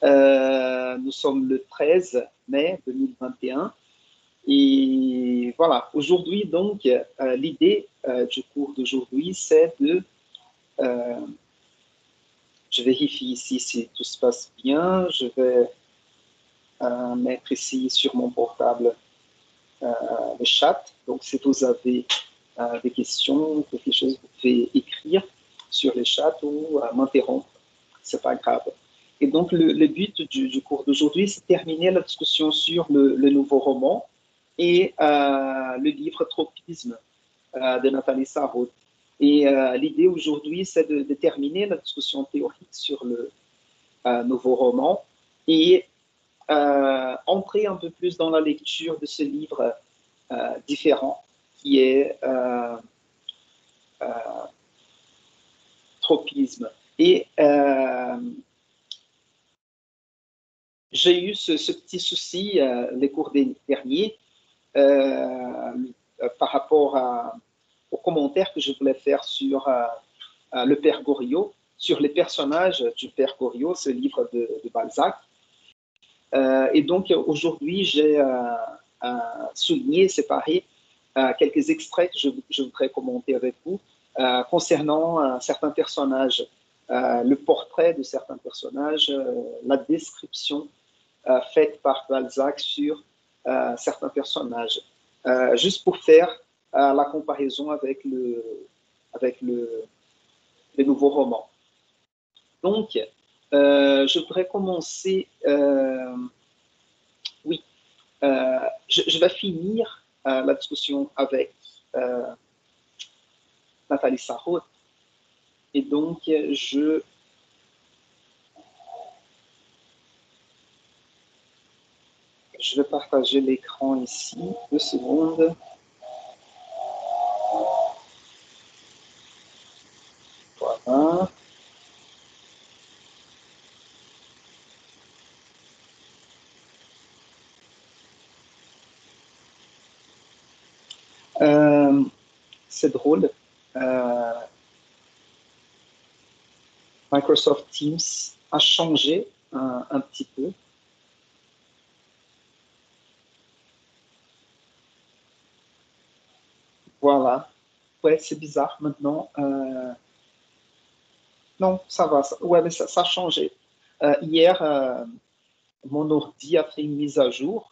Nous sommes le 13 mai 2021. Et voilà, aujourd'hui, donc, l'idée du cours d'aujourd'hui, c'est de... je vérifie ici si tout se passe bien. Je vais mettre ici sur mon portable le chat. Donc, si vous avez des questions, quelque chose, vous pouvez écrire sur le chat ou m'interrompre. C'est pas grave. Et donc, le but du cours d'aujourd'hui, c'est de terminer la discussion sur le nouveau roman et le livre Tropisme de Nathalie Sarraute. Et l'idée aujourd'hui, c'est de terminer la discussion théorique sur le nouveau roman et entrer un peu plus dans la lecture de ce livre différent qui est Tropisme. Et j'ai eu ce petit souci les cours derniers par rapport aux commentaires que je voulais faire sur le Père Goriot, sur les personnages du Père Goriot, ce livre de Balzac. Et donc aujourd'hui, j'ai souligné, séparé quelques extraits que je voudrais commenter avec vous concernant certains personnages, le portrait de certains personnages, la description faite par Balzac sur certains personnages, juste pour faire la comparaison avec le nouveau roman. Donc, je voudrais commencer. Oui, je vais finir la discussion avec Nathalie Sarraute. Et donc, je vais partager l'écran ici. 2 secondes. Voilà. C'est drôle. Microsoft Teams a changé un petit peu. Voilà. Ouais, c'est bizarre maintenant. Non, ça va. Ouais, mais ça a changé. Hier, mon ordi a fait une mise à jour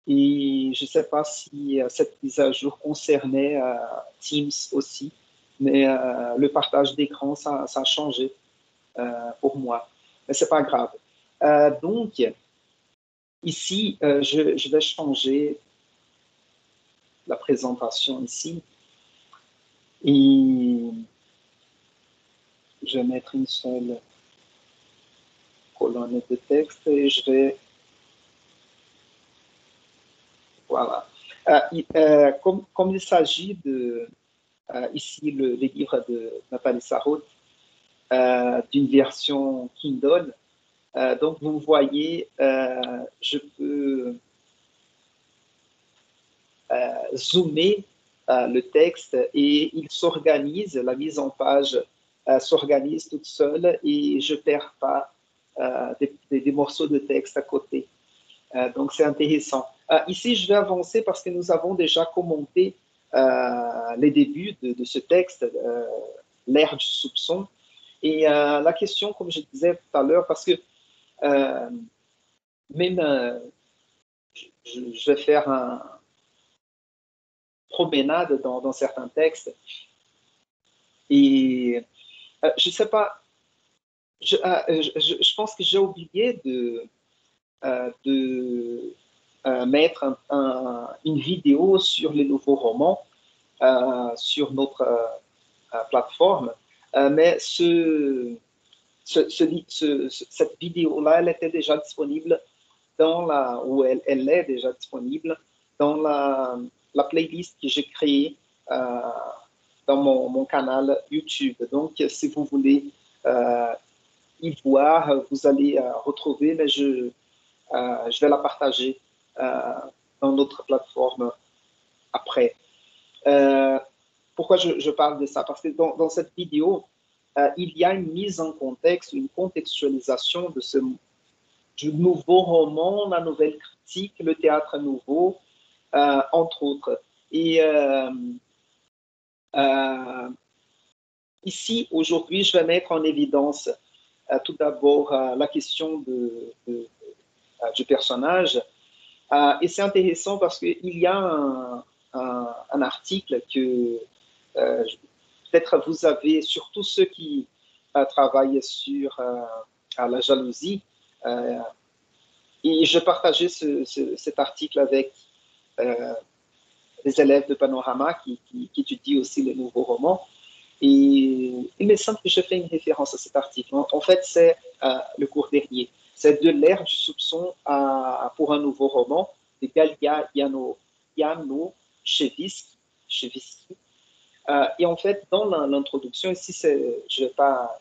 et je ne sais pas si cette mise à jour concernait Teams aussi, mais le partage d'écran, ça a changé pour moi. Mais ce n'est pas grave. Donc, ici, je vais changer la présentation ici et je vais mettre une seule colonne de texte et je vais... Voilà. Comme il s'agit de, ici, le livre de Nathalie Sarraute, d'une version Kindle, donc vous voyez, je peux zoomer le texte et il s'organise, la mise en page s'organise toute seule et je ne perds pas des morceaux de texte à côté. Donc, c'est intéressant. Ici, je vais avancer parce que nous avons déjà commenté les débuts de ce texte, l'ère du soupçon. Et la question, comme je disais tout à l'heure, parce que même je vais faire une promenade dans certains textes et je ne sais pas, je pense que j'ai oublié de mettre une vidéo sur les nouveaux romans sur notre plateforme. Mais cette vidéo-là, elle était déjà disponible ou elle est déjà disponible dans la playlist que j'ai créée dans mon canal YouTube. Donc, si vous voulez y voir, vous allez retrouver, mais je vais la partager dans notre plateforme après. Pourquoi je parle de ça? Parce que dans cette vidéo, il y a une mise en contexte, une contextualisation du nouveau roman, la nouvelle critique, le théâtre nouveau, entre autres. Et ici, aujourd'hui, je vais mettre en évidence tout d'abord la question du personnage. Et c'est intéressant parce qu'il y a un article que peut-être vous avez, surtout ceux qui travaillent sur la jalousie, et je partageais cet article avec les élèves de Panorama qui étudient aussi les nouveaux romans. Et il me semble que je fais une référence à cet article. En fait, c'est le cours dernier. C'est de l'ère du soupçon pour un nouveau roman de Galia Janoszewski. Et en fait, dans l'introduction, ici, je ne vais pas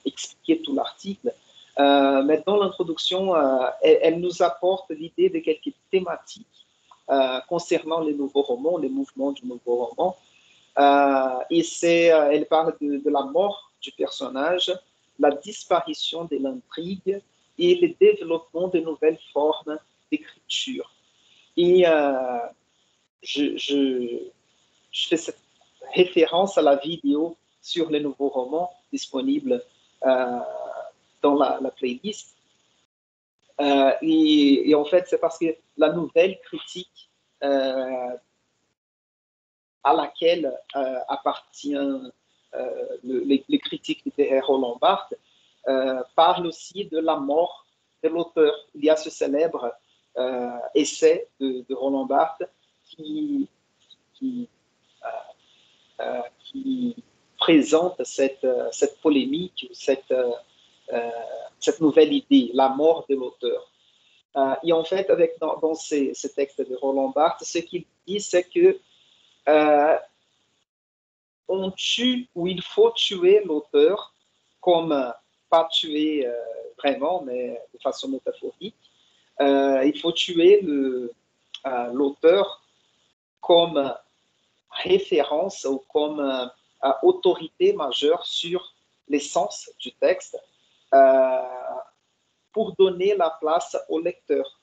expliquer tout l'article, mais dans l'introduction, elle nous apporte l'idée de quelques thématiques concernant les nouveaux romans, les mouvements du nouveau roman. Et elle parle de la mort du personnage, la disparition de l'intrigue et le développement de nouvelles formes d'écriture. Et je fais cette référence à la vidéo sur les nouveaux romans disponible dans la playlist. Et en fait, c'est parce que la nouvelle critique à laquelle appartient les critiques littéraires Roland Barthes, parle aussi de la mort de l'auteur. Il y a ce célèbre essai de Roland Barthes qui présente cette polémique, cette nouvelle idée, la mort de l'auteur. Et en fait, dans ces textes de Roland Barthes, ce qu'il dit, c'est que on tue ou il faut tuer l'auteur comme, pas tuer vraiment, mais de façon métaphorique. Il faut tuer l'auteur comme référence ou comme autorité majeure sur l'essence du texte pour donner la place au lecteur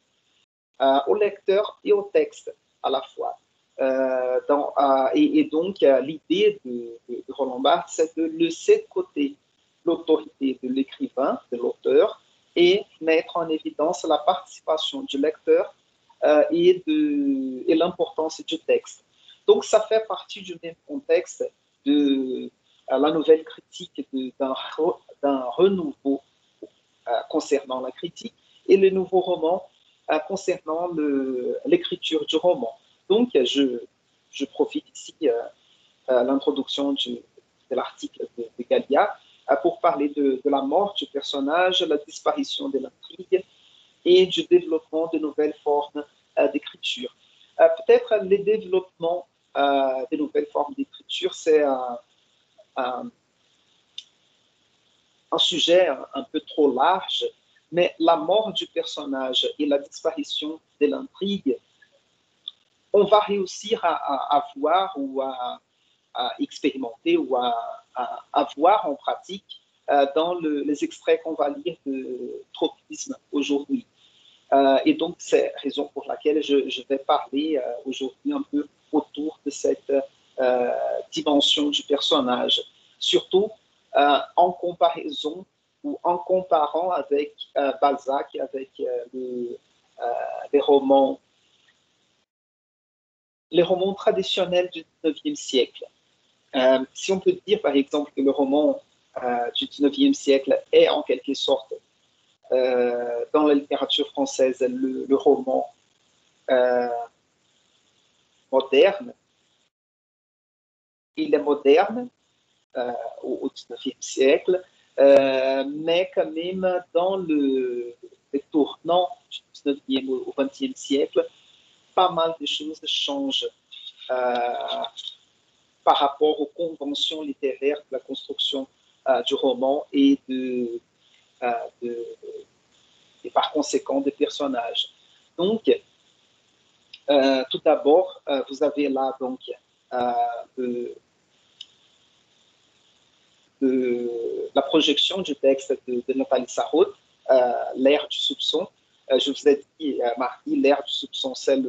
et au texte à la fois. Et donc, l'idée de Roland Barthes, c'est de laisser de côté l'autorité de l'écrivain, de l'auteur, et mettre en évidence la participation du lecteur et l'importance du texte. Donc, ça fait partie du même contexte de la nouvelle critique d'un renouveau concernant la critique et le nouveau roman concernant l'écriture du roman. Donc, je profite ici de l'introduction de l'article de Galia pour parler de la mort du personnage, la disparition de l'intrigue et du développement de nouvelles formes d'écriture. Peut-être le développement des nouvelles formes d'écriture, c'est un sujet un peu trop large, mais la mort du personnage et la disparition de l'intrigue, on va réussir à voir ou à expérimenter ou à voir en pratique dans les extraits qu'on va lire de Tropisme aujourd'hui. Et donc, c'est la raison pour laquelle je vais parler aujourd'hui un peu autour de cette dimension du personnage, surtout en comparaison ou en comparant avec Balzac, avec les romans traditionnels du XIXe siècle. Si on peut dire, par exemple, que le roman du XIXe siècle est en quelque sorte, dans la littérature française, le roman moderne, il est moderne au XIXe siècle, mais quand même dans le tournant du XIXe au XXe siècle, pas mal de choses changent par rapport aux conventions littéraires de la construction du roman et par conséquent des personnages. Donc, tout d'abord, vous avez là donc la projection du texte de Nathalie Sarraute, l'ère du soupçon. Je vous ai dit, mardi, l'ère du soupçon, c'est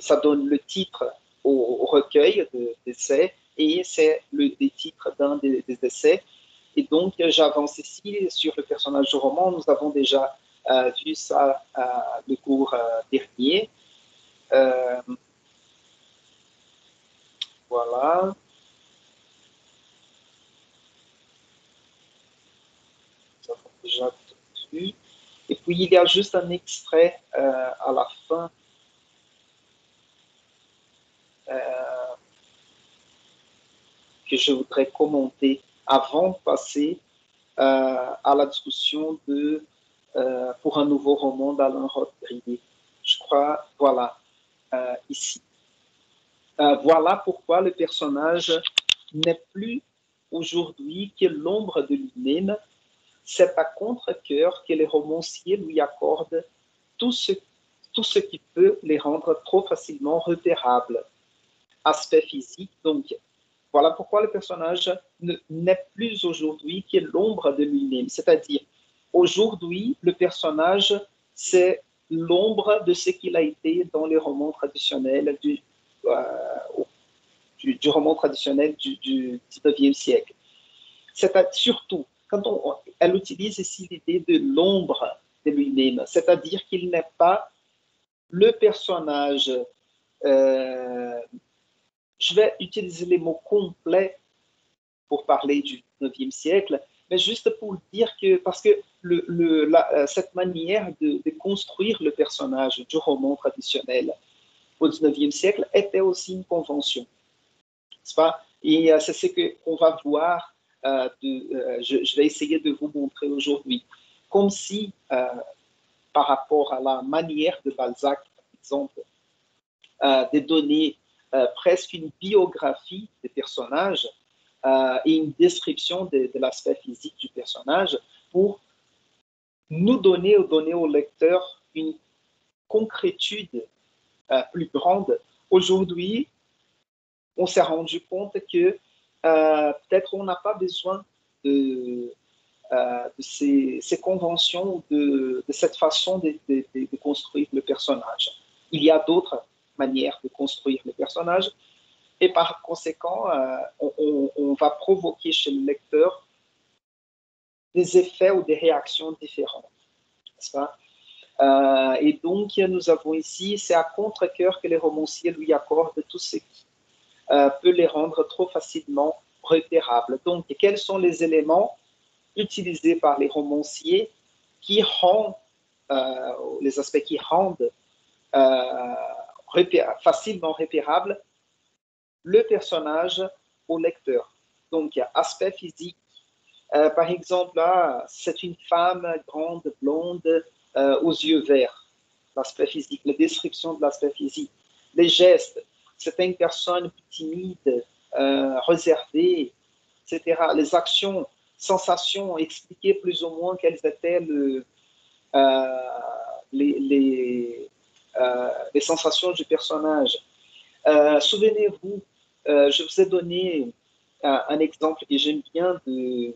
ça donne le titre au recueil d'essais et c'est des titres d'un des essais. Et donc, j'avance ici sur le personnage du roman. Nous avons déjà vu ça le cours dernier. Voilà. Nous avons déjà tout vu. Et puis, il y a juste un extrait à la fin que je voudrais commenter avant de passer à la discussion pour un nouveau roman d'Alain Rodriguez. Je crois, voilà, ici. Voilà pourquoi le personnage n'est plus aujourd'hui que l'ombre de lui-même. C'est à contre-cœur que les romanciers lui accordent tout ce qui peut les rendre trop facilement repérables. Aspect physique, donc voilà pourquoi le personnage n'est plus aujourd'hui que l'ombre de lui-même. C'est-à-dire, aujourd'hui, le personnage, c'est l'ombre de ce qu'il a été dans les romans traditionnels du roman traditionnel du 19e siècle. C'est surtout, quand elle utilise ici l'idée de l'ombre de lui-même, c'est-à-dire qu'il n'est pas le personnage je vais utiliser les mots complets pour parler du 9e siècle, mais juste pour dire que, parce que cette manière de construire le personnage du roman traditionnel au 19e siècle était aussi une convention, n'est-ce pas? Et c'est ce qu'on va voir, je vais essayer de vous montrer aujourd'hui, comme si, par rapport à la manière de Balzac, par exemple, de donner presque une biographie des personnages et une description de l'aspect physique du personnage pour nous donner ou donner au lecteur une concrétude plus grande. Aujourd'hui, on s'est rendu compte que peut-être on n'a pas besoin de ces conventions, de cette façon de construire le personnage. Il y a d'autres manières de construire le personnage et par conséquent, on va provoquer chez le lecteur des effets ou des réactions différentes. N'est-ce pas? Et donc, nous avons ici, c'est à contre-cœur que les romanciers lui accordent tout ce qui peut les rendre trop facilement repérables. Donc, quels sont les éléments utilisés par les romanciers qui rendent, les aspects qui rendent facilement repérables le personnage au lecteur. Donc, il y a aspect physique. Par exemple, là, c'est une femme grande, blonde, aux yeux verts. L'aspect physique, la description de l'aspect physique. Les gestes, c'était une personne timide, réservée, etc. Les actions, sensations, expliquer plus ou moins quelles étaient les sensations du personnage. Souvenez-vous, je vous ai donné un exemple que j'aime bien de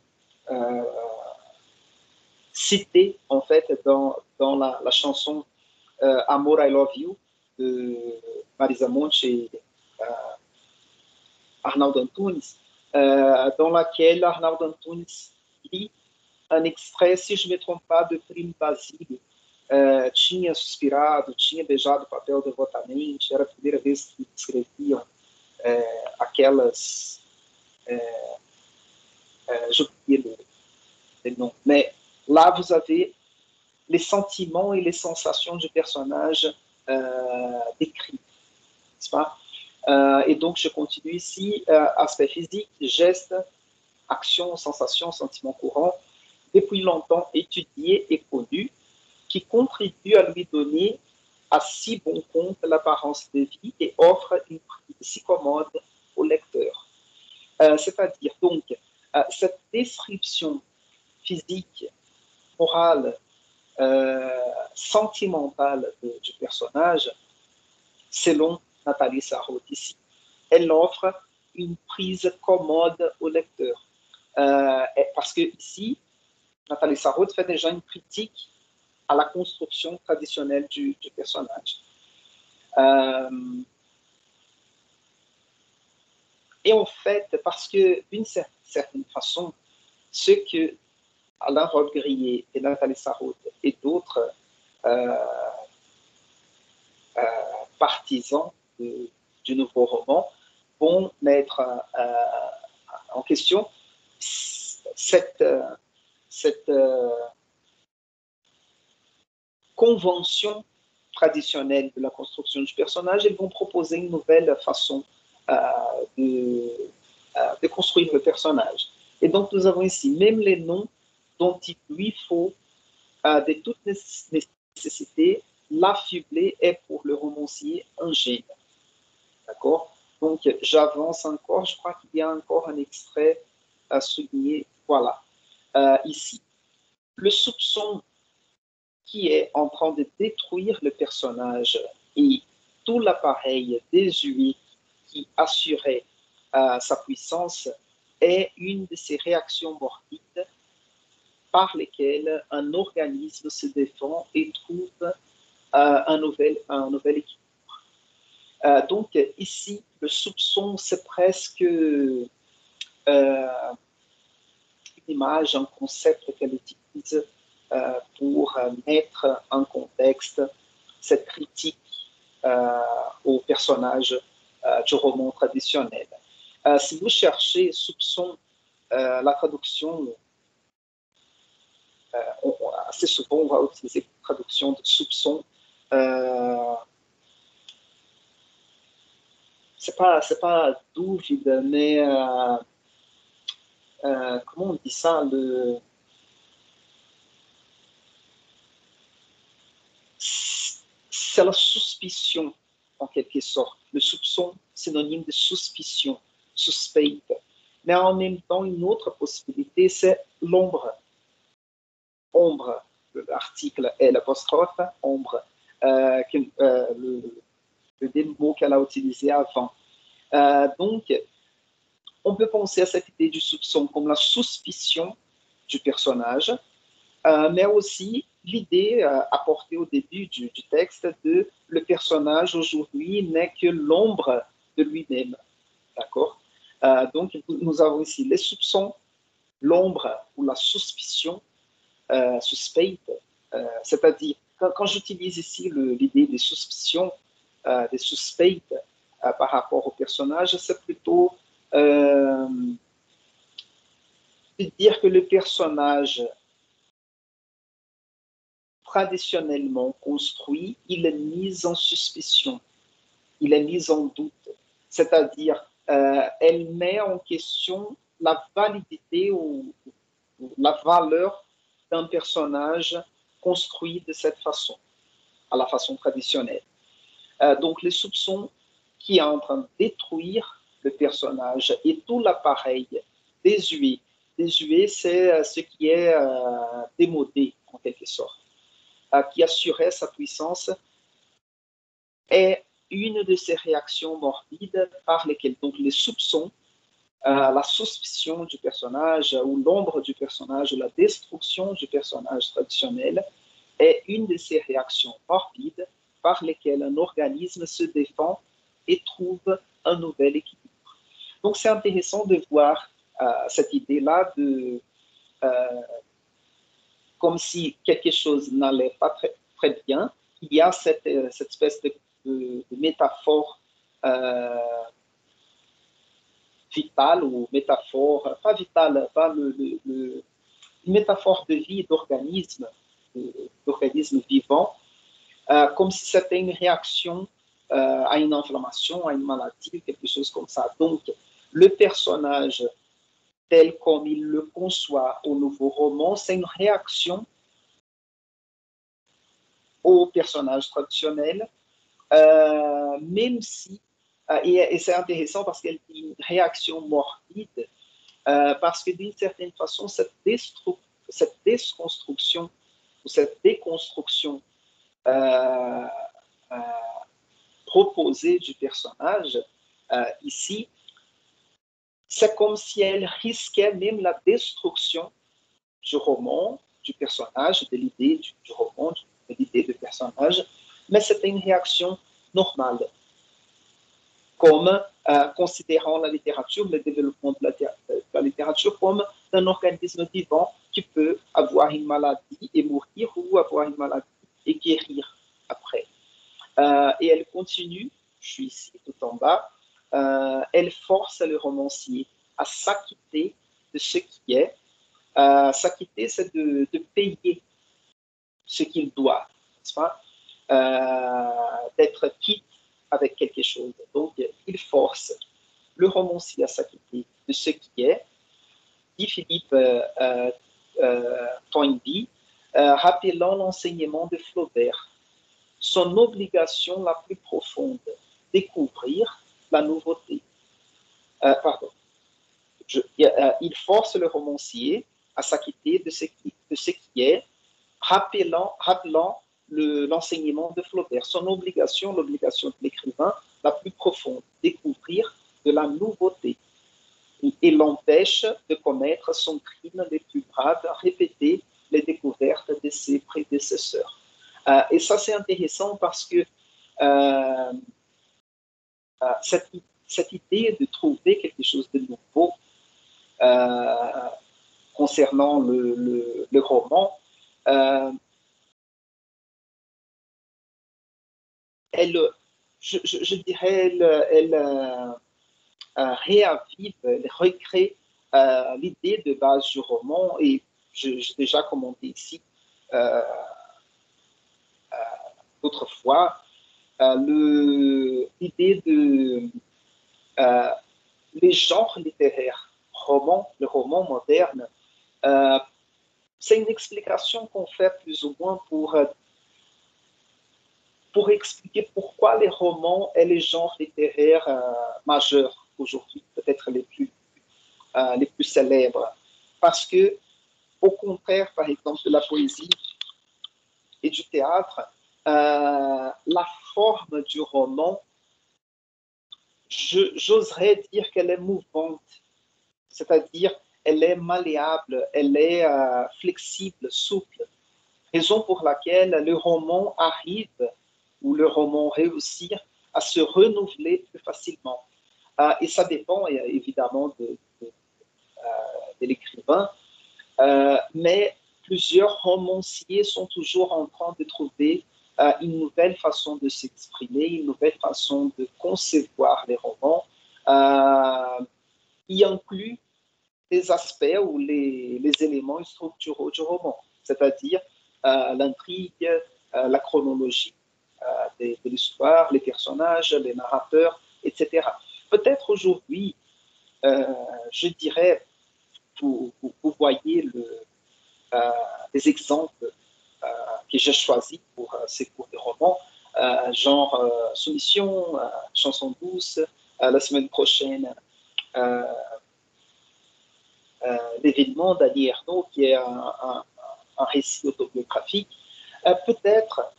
citer en fait dans la chanson Amor, I Love You de Marisa Monte et Arnaldo Antunes, dans laquelle Arnaldo Antunes lit un extrait, se je ne me trompe pas, de Primo Basílio. Tinha suspirado, tinha beijado o papel devotamente, era a primeira vez que escreviam aquelas. J'ai oublié le nom. Mais là, vous avez les sentiments et les sensations du personnage décrits. N'est-ce pas? Et donc, je continue ici. Aspect physique, gestes, actions, sensations, sentiments courants, depuis longtemps étudiés et connus, qui contribuent à lui donner à si bon compte l'apparence de vie et offrent une prise si commode au lecteur. C'est-à-dire, donc, cette description physique, morale, sentimentale du personnage, selon Nathalie Sarraute ici, elle offre une prise commode au lecteur. parce que ici, Nathalie Sarraute fait déjà une critique à la construction traditionnelle du personnage. Et en fait, parce que d'une certaine façon, ce que Alain Robbe-Grillet et Nathalie Sarraute et d'autres partisans du nouveau roman vont mettre en question cette convention traditionnelle de la construction du personnage. Ils vont proposer une nouvelle façon de construire le personnage. Et donc, nous avons ici même les noms dont il lui faut de toute nécessité, l'affubler est pour le romancier un génie. D'accord? Donc, j'avance encore. Je crois qu'il y a encore un extrait à souligner. Voilà. Ici, le soupçon qui est en train de détruire le personnage et tout l'appareil désuet qui assurait sa puissance est une de ces réactions morbides par lesquelles un organisme se défend et trouve un nouvel équilibre. Donc ici, le soupçon, c'est presque une image, un concept qu'elle utilise pour mettre en contexte cette critique au personnage du roman traditionnel. Si vous cherchez soupçon, la traduction, assez souvent on va utiliser la traduction de soupçon. C'est pas douvide, mais comment on dit ça, c'est la suspicion, en quelque sorte. Le soupçon, synonyme de suspicion, suspect. Mais en même temps, une autre possibilité, c'est l'ombre. Ombre, l'article est l'apostrophe, ombre, le mot qu'elle a utilisé avant. Donc, on peut penser à cette idée du soupçon comme la suspicion du personnage, mais aussi l'idée apportée au début du texte de le personnage aujourd'hui n'est que l'ombre de lui-même. D'accord? Donc, nous avons ici les soupçons, l'ombre ou la suspicion, suspect, c'est-à-dire, quand j'utilise ici l'idée des suspicions, des suspects par rapport au personnage, c'est plutôt de dire que le personnage traditionnellement construit, il est mis en suspicion, il est mis en doute. C'est-à-dire, elle met en question la validité ou la valeur d'un personnage construit de cette façon, à la façon traditionnelle. Donc, les soupçons qui est en train de détruire le personnage et tout l'appareil désuet. Désuet, c'est ce qui est démodé, en quelque sorte, qui assurait sa puissance, est une de ces réactions morbides par lesquelles donc les soupçons, la suspicion du personnage ou l'ombre du personnage, la destruction du personnage traditionnel est une de ces réactions morbides par lesquelles un organisme se défend et trouve un nouvel équilibre. Donc c'est intéressant de voir cette idée-là de comme si quelque chose n'allait pas très, très bien. Il y a cette espèce de métaphore vitale ou métaphore, pas vitale, pas une métaphore de vie d'organisme vivant, comme si c'était une réaction à une inflammation, à une maladie, quelque chose comme ça. Donc, le personnage tel comme il le conçoit au nouveau roman, c'est une réaction au personnage traditionnel, même si, et c'est intéressant parce qu'elle dit une réaction morbide, parce que d'une certaine façon, cette déconstruction ou cette déconstruction proposée du personnage, ici, c'est comme si elle risquait même la destruction du roman, du personnage, de l'idée du roman, de l'idée du personnage, mais c'était une réaction normale, comme considérant la littérature, le développement de la littérature comme un organisme vivant qui peut avoir une maladie et mourir ou avoir une maladie et guérir après. Et elle continue, je suis ici tout en bas, elle force le romancier à s'acquitter de ce qui est. S'acquitter, c'est de payer ce qu'il doit, n'est-ce pas? D'être quitte avec quelque chose. Donc, il force le romancier à s'acquitter de ce qui est, dit Philippe Toynbee, rappelant l'enseignement de Flaubert, son obligation la plus profonde, découvrir la nouveauté. Pardon. Il force le romancier à s'acquitter de ce qui est, rappelant l'enseignement de Flaubert, son obligation, l'obligation de l'écrivain la plus profonde, découvrir de la nouveauté. Et l'empêche de commettre son crime le plus grave, répéter les découvertes de ses prédécesseurs. Et ça, c'est intéressant parce que cette idée de trouver quelque chose de nouveau concernant le roman, je dirais, elle réavive, elle recrée l'idée de base du roman, et j'ai déjà commenté ici autrefois, l'idée de les genres littéraires, le roman moderne, c'est une explication qu'on fait plus ou moins pour expliquer pourquoi les romans et les genres littéraires majeurs aujourd'hui, peut-être les plus célèbres. Parce que, au contraire, par exemple, de la poésie et du théâtre, la forme du roman, j'oserais dire qu'elle est mouvante, c'est-à-dire elle est malléable, elle est flexible, souple, raison pour laquelle le roman arrive, ou le roman réussit, à se renouveler plus facilement. Et ça dépend évidemment de l'écrivain, mais plusieurs romanciers sont toujours en train de trouver une nouvelle façon de s'exprimer, une nouvelle façon de concevoir les romans, qui inclut les aspects ou les éléments structuraux du roman, c'est-à-dire l'intrigue, la chronologie de l'histoire, les personnages, les narrateurs, etc. Peut-être aujourd'hui, je dirais, vous voyez des exemples que j'ai choisis pour ces cours de romans, genre Soumission, Chanson douce, la semaine prochaine, l'événement d'Annie Ernaux, qui est un récit autobiographique. Peut-être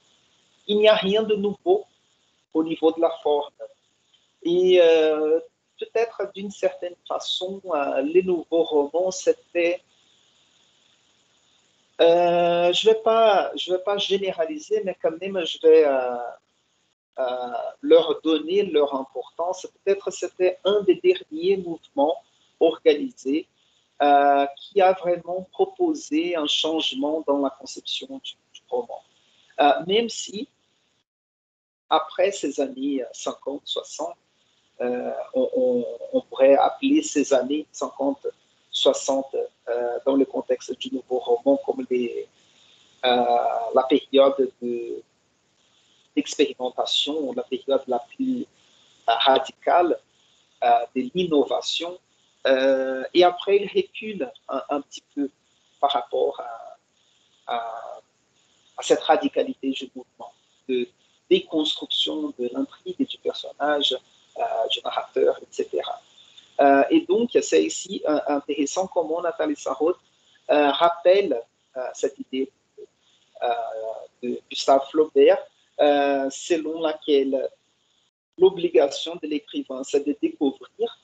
il n'y a rien de nouveau au niveau de la forme. Et peut-être d'une certaine façon, les nouveaux romans, c'était... je vais pas généraliser, mais quand même, je vais leur donner leur importance. Peut-être c'était un des derniers mouvements organisés qui a vraiment proposé un changement dans la conception du roman. Même si, après ces années 50, 60, on pourrait appeler ces années 50, 60 dans le contexte du nouveau roman comme la période d'expérimentation, la période la plus radicale de l'innovation. Et après, il recule un petit peu par rapport à cette radicalité du mouvement, de déconstruction de l'intrigue et du personnage, du narrateur, etc. Et donc, c'est ici intéressant comment Nathalie Sarraute rappelle cette idée de Gustave Flaubert, selon laquelle l'obligation de l'écrivain, c'est de découvrir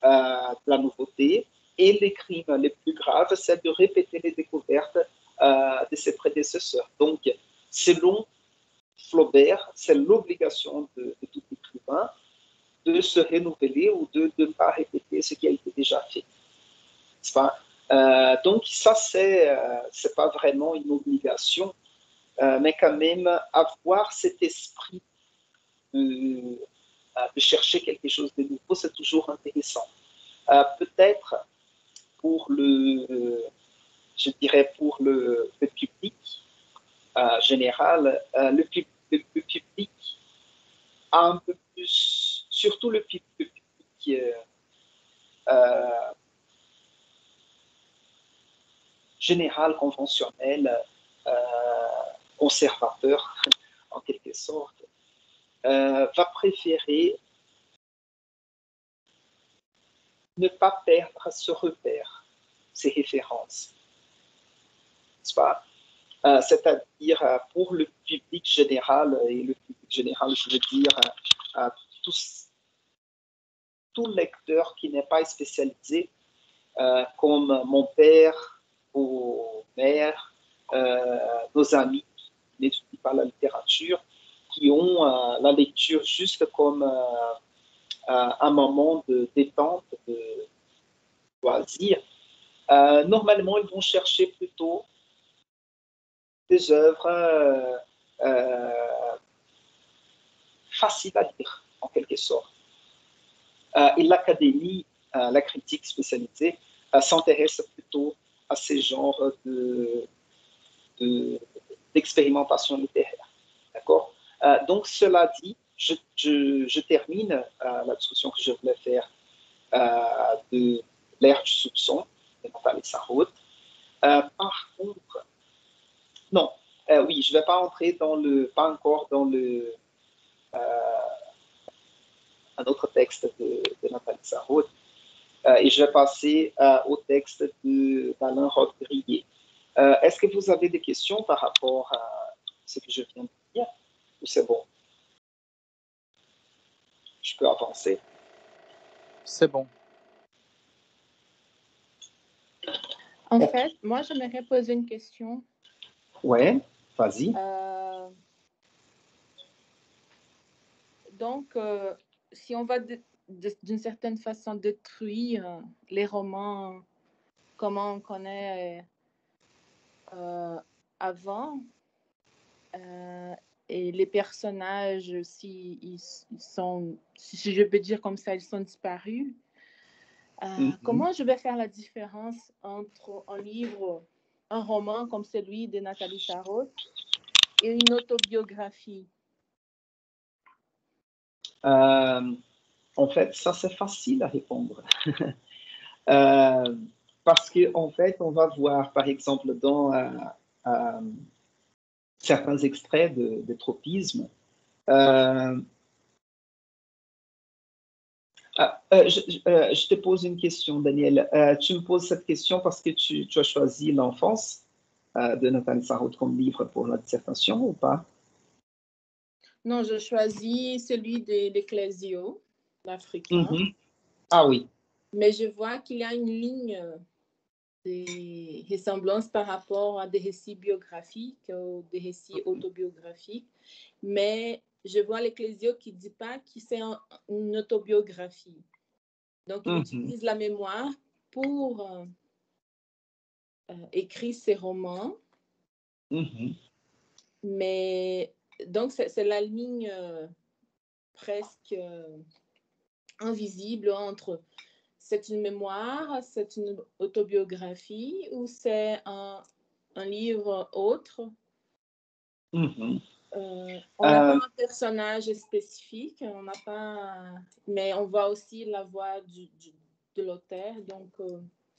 de la nouveauté. Et les crimes les plus graves, c'est de répéter les découvertes de ses prédécesseurs. Donc, selon Flaubert, c'est l'obligation de tout écrivain de se renouveler ou de ne pas répéter ce qui a été déjà fait. Donc, ça, c'est pas vraiment une obligation, mais quand même avoir cet esprit de chercher quelque chose de nouveau, c'est toujours intéressant. Peut-être pour je dirais pour le public général, le public a un peu plus, surtout le public général, conventionnel, conservateur, en quelque sorte, va préférer ne pas perdre ce repère, ces références. C'est-à-dire pour le public général, et le public général, je veux dire tout lecteur qui n'est pas spécialisé, comme mon père ou mère, nos amis qui n'étudient pas la littérature, qui ont la lecture juste comme un moment de détente, de loisir. Normalement, ils vont chercher plutôt des œuvres faciles à lire, en quelque sorte. Et l'académie, la critique spécialisée, s'intéresse plutôt à ces genres d'expérimentation littéraire. D'accord? Donc, cela dit, je termine la discussion que je voulais faire de l'ère du soupçon de Nathalie Sarraute. Par contre, non, oui, je ne vais pas entrer pas encore dans un autre texte de Nathalie Sarraute, et je vais passer au texte d'Alain Rodriguez. Est-ce que vous avez des questions par rapport à ce que je viens de dire, ou c'est bon? Je peux avancer. C'est bon. En fait, moi, j'aimerais poser une question. Ouais, vas-y. Donc, si on va d'une certaine façon détruire les romans comme on connaît avant, et les personnages aussi, ils sont, si je peux dire comme ça, ils sont disparus. Comment je vais faire la différence entre un roman comme celui de Nathalie Sarraute et une autobiographie? En fait, ça c'est facile à répondre. Parce qu'en fait, on va voir, par exemple, dans certains extraits de tropisme, je te pose une question, Daniel. Tu me poses cette question parce que tu as choisi l'enfance de Nathalie Sarraute comme livre pour la dissertation ou pas? Non, je choisis celui de l'Ecclésio, l'Africain. Ah oui. Mais je vois qu'il y a une ligne de ressemblance par rapport à des récits biographiques ou des récits autobiographiques. Mais je vois l'Ecclésio qui ne dit pas que c'est une autobiographie. Donc, il utilise la mémoire pour écrire ses romans. Mais donc, c'est la ligne presque invisible entre c'est une mémoire, c'est une autobiographie ou c'est un livre autre. On n'a pas un personnage spécifique, on n'a pas, mais on voit aussi la voix de l'auteur. Donc,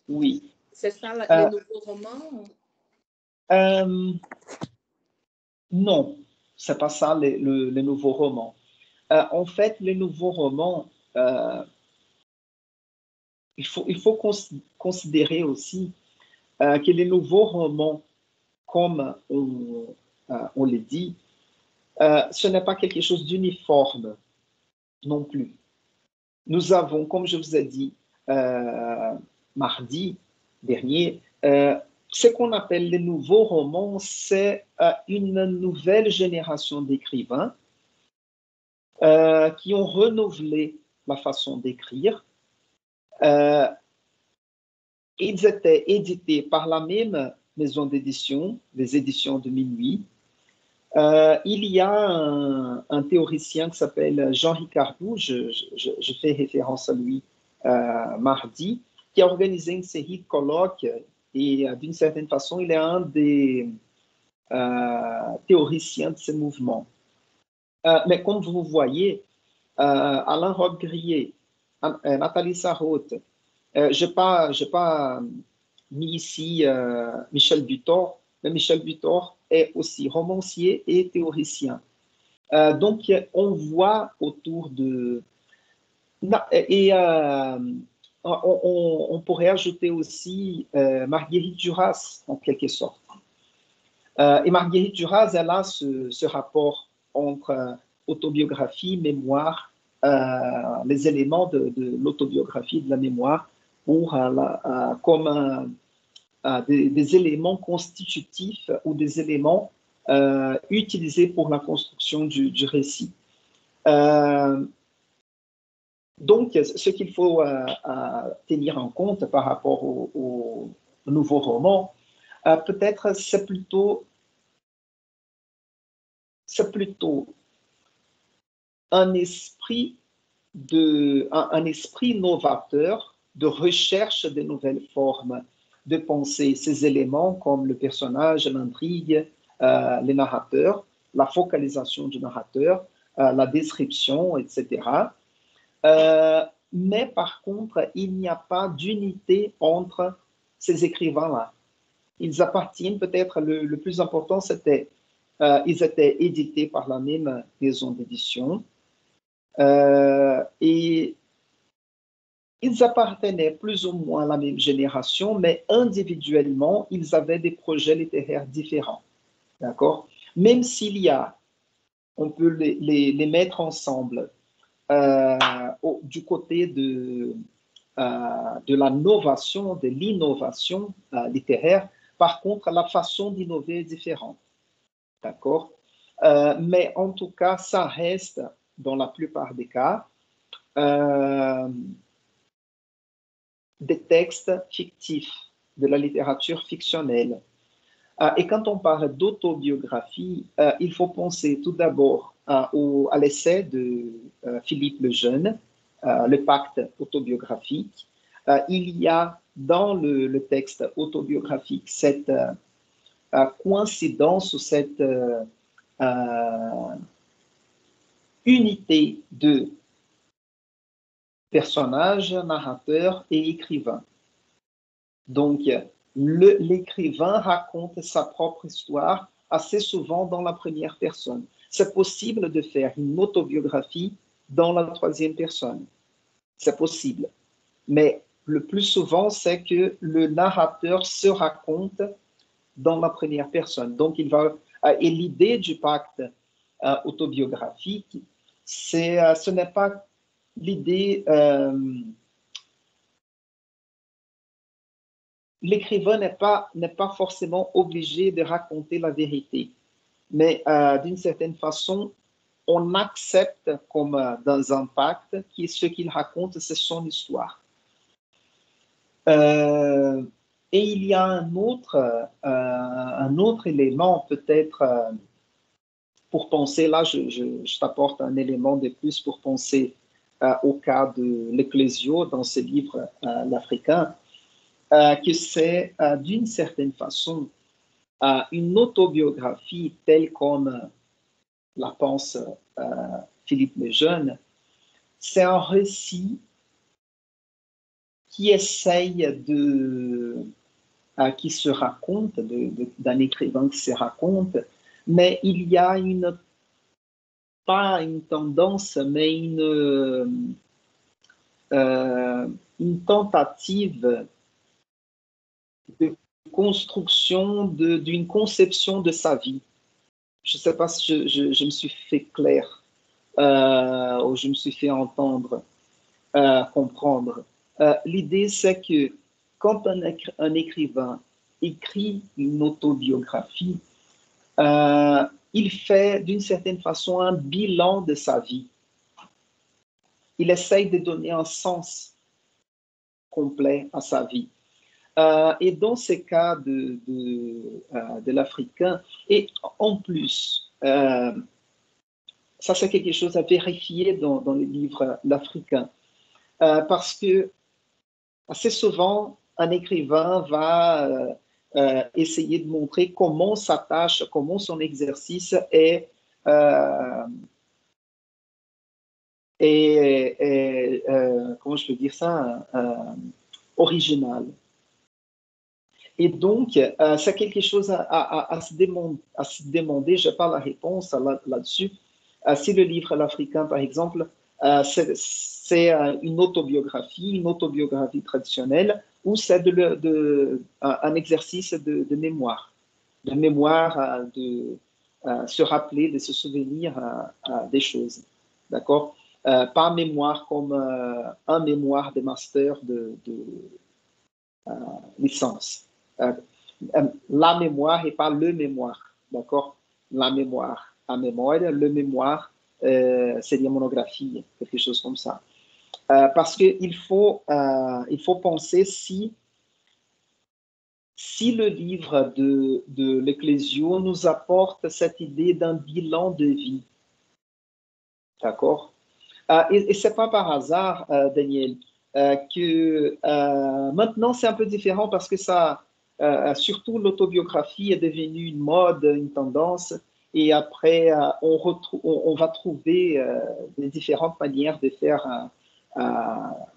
oui. C'est ça les nouveaux romans? Non, c'est pas ça les nouveaux romans. En fait, les nouveaux romans, il faut considérer aussi que les nouveaux romans, comme on le dit, ce n'est pas quelque chose d'uniforme non plus. Nous avons, comme je vous ai dit, mardi dernier, ce qu'on appelle les nouveaux romans, c'est une nouvelle génération d'écrivains qui ont renouvelé la façon d'écrire. Ils étaient édités par la même maison d'édition, les éditions de Minuit. Il y a un théoricien qui s'appelle Jean Ricardou, je fais référence à lui mardi, qui a organisé une série de colloques et d'une certaine façon, il est un des théoriciens de ce mouvement. Mais comme vous voyez, Alain Robbe-Grillet, Nathalie Sarraute, je n'ai pas mis ici Michel Butor, mais Michel Butor est aussi romancier et théoricien. Donc, on voit autour de... Et on pourrait ajouter aussi Marguerite Duras, en quelque sorte. Et Marguerite Duras, elle a ce rapport entre autobiographie, mémoire, les éléments de l'autobiographie, de la mémoire, comme des éléments constitutifs ou des éléments utilisés pour la construction du récit. Donc, ce qu'il faut tenir en compte par rapport au nouveau roman, peut-être c'est plutôt un esprit novateur de recherche de nouvelles formes de penser ces éléments comme le personnage, l'intrigue, les narrateurs, la focalisation du narrateur, la description, etc. Mais par contre, il n'y a pas d'unité entre ces écrivains-là. Ils appartiennent peut-être, le plus important, c'était ils étaient édités par la même maison d'édition et ils appartenaient plus ou moins à la même génération, mais individuellement, ils avaient des projets littéraires différents. D'accord? Même s'il y a, on peut les mettre ensemble du côté de la novation, de l'innovation littéraire. Par contre, la façon d'innover est différente. D'accord? Mais en tout cas, ça reste, dans la plupart des cas, des textes fictifs, de la littérature fictionnelle. Et quand on parle d'autobiographie, il faut penser tout d'abord à l'essai de Philippe Lejeune, le pacte autobiographique. Il y a dans le texte autobiographique cette coïncidence ou cette unité de personnage, narrateur et écrivain. Donc, l'écrivain raconte sa propre histoire assez souvent dans la première personne. C'est possible de faire une autobiographie dans la troisième personne. C'est possible. Mais le plus souvent, c'est que le narrateur se raconte dans la première personne. Donc, et l'idée du pacte autobiographique, ce n'est pas l'idée... l'écrivain n'est pas forcément obligé de raconter la vérité, mais d'une certaine façon, on accepte comme dans un pacte que ce qu'il raconte, c'est son histoire. Et il y a un autre élément peut-être pour penser, là je t'apporte un élément de plus pour penser au cas de l'Ecclésio dans ce livre l'Africain, que c'est d'une certaine façon une autobiographie telle comme la pense Philippe Lejeune. C'est un récit qui essaye qui se raconte, d'un écrivain qui se raconte, mais il y a pas une tendance, mais une tentative de construction d'une conception de sa vie. Je ne sais pas si je me suis fait clair ou je me suis fait entendre, comprendre. L'idée, c'est que quand un écrivain écrit une autobiographie, il fait d'une certaine façon un bilan de sa vie. Il essaye de donner un sens complet à sa vie. Et dans ce cas de l'Africain, et en plus, ça c'est quelque chose à vérifier dans les livres l'Africain, parce que assez souvent, un écrivain va essayer de montrer comment sa tâche, comment son exercice est comment je peux dire ça, original. Et donc, c'est quelque chose à se demander, je n'ai pas la réponse là-dessus. Si le livre l'Africain, par exemple, c'est une autobiographie traditionnelle, ou c'est un exercice de mémoire, de se rappeler, de se souvenir des choses. D'accord? Pas mémoire comme un mémoire de master de licence. La mémoire et pas le mémoire, d'accord? La mémoire, la mémoire, le mémoire, seria monographie, quelque chose comme ça. Parce qu'il faut penser si le livre de l'Ecclésio nous apporte cette idée d'un bilan de vie, d'accord? Et ce n'est pas par hasard, Daniel, que maintenant c'est un peu différent parce que ça, surtout l'autobiographie est devenue une mode, une tendance, et après on va trouver des différentes manières de faire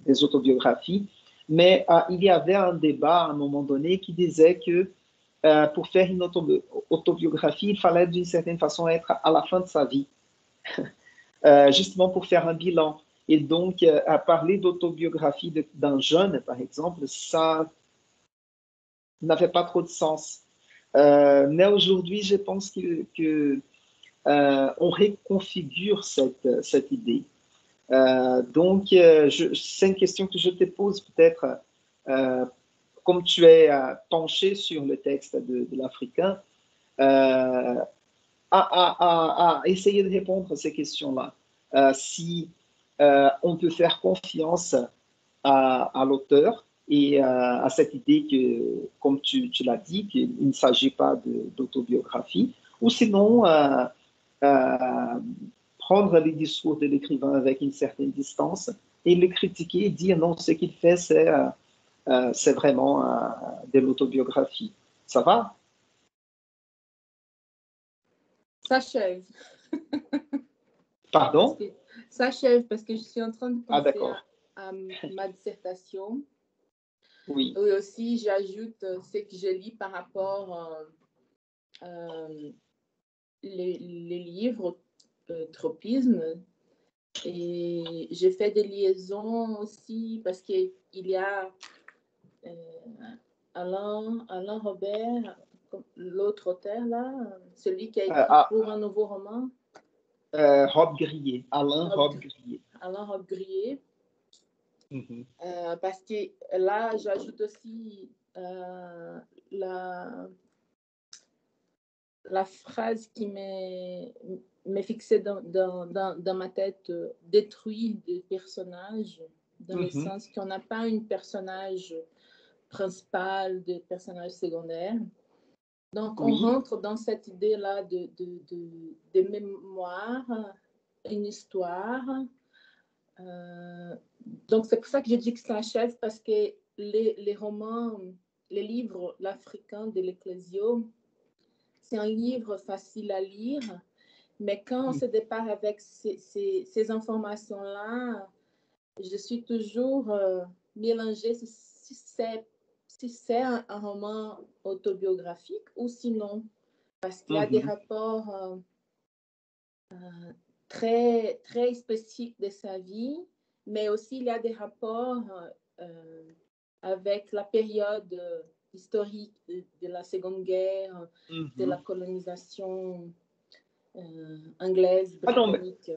des autobiographies. Mais il y avait un débat à un moment donné qui disait que pour faire une autobiographie, il fallait d'une certaine façon être à la fin de sa vie. Justement pour faire un bilan. Et donc, à parler d'autobiographie d'un jeune, par exemple, ça n'avait pas trop de sens. Mais aujourd'hui, je pense on reconfigure cette idée. Donc, c'est une question que je te pose peut-être, comme tu es penché sur le texte de l'Africain, à essayer de répondre à ces questions-là. Si on peut faire confiance à l'auteur et à cette idée que, comme tu l'as dit, qu'il ne s'agit pas d'autobiographie, ou sinon prendre les discours de l'écrivain avec une certaine distance et le critiquer et dire non, ce qu'il fait, c'est vraiment de l'autobiographie. Ça va? S'achève. Pardon? S'achève parce que je suis en train de penser à ma dissertation. Oui. Et aussi, j'ajoute ce que je lis par rapport les livres tropisme. Et j'ai fait des liaisons aussi parce qu'il y a Alain Robert, l'autre auteur là, celui qui a écrit pour un nouveau roman. Rob Grillet, Alain Rob Grillet. Alain Rob Grillet. Parce que là, j'ajoute aussi la phrase qui m'est fixée dans ma tête, détruit des personnages, dans le sens qu'on n'a pas un personnage principal, de personnage secondaire. Donc, on rentre dans cette idée-là de mémoire, une histoire. Donc, c'est pour ça que je dis que ça achève, parce que les romans, les livres, l'Africain de l'Ecclésio, c'est un livre facile à lire, mais quand on se départ avec ces informations-là, je suis toujours mélangée si c'est un roman autobiographique ou sinon, parce qu'il y a des rapports très, très spécifiques de sa vie, mais aussi il y a des rapports avec la période historique de la Seconde Guerre, de la colonisation anglaise, britannique.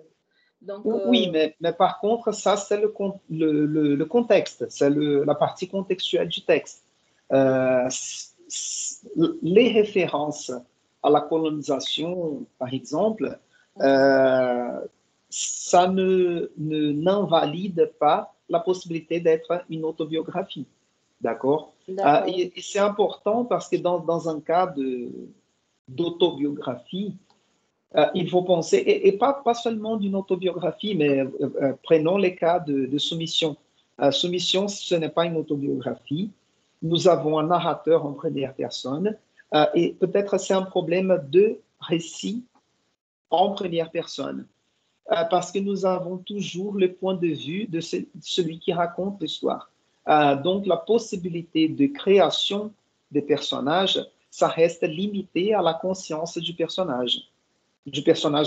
Donc, oui, mais par contre, ça, c'est le contexte, c'est la partie contextuelle du texte. Les références à la colonisation, par exemple, ça n'invalide pas la possibilité d'être une autobiographie. D'accord? Et c'est important parce que dans un cas d'autobiographie, il faut penser, et pas seulement d'une autobiographie, mais prenons les cas de soumission. Soumission, ce n'est pas une autobiographie. Nous avons un narrateur en première personne, et peut-être c'est un problème de récit en première personne, parce que nous avons toujours le point de vue de celui qui raconte l'histoire. Donc, la possibilité de création des personnages, ça reste limité à la conscience du personnage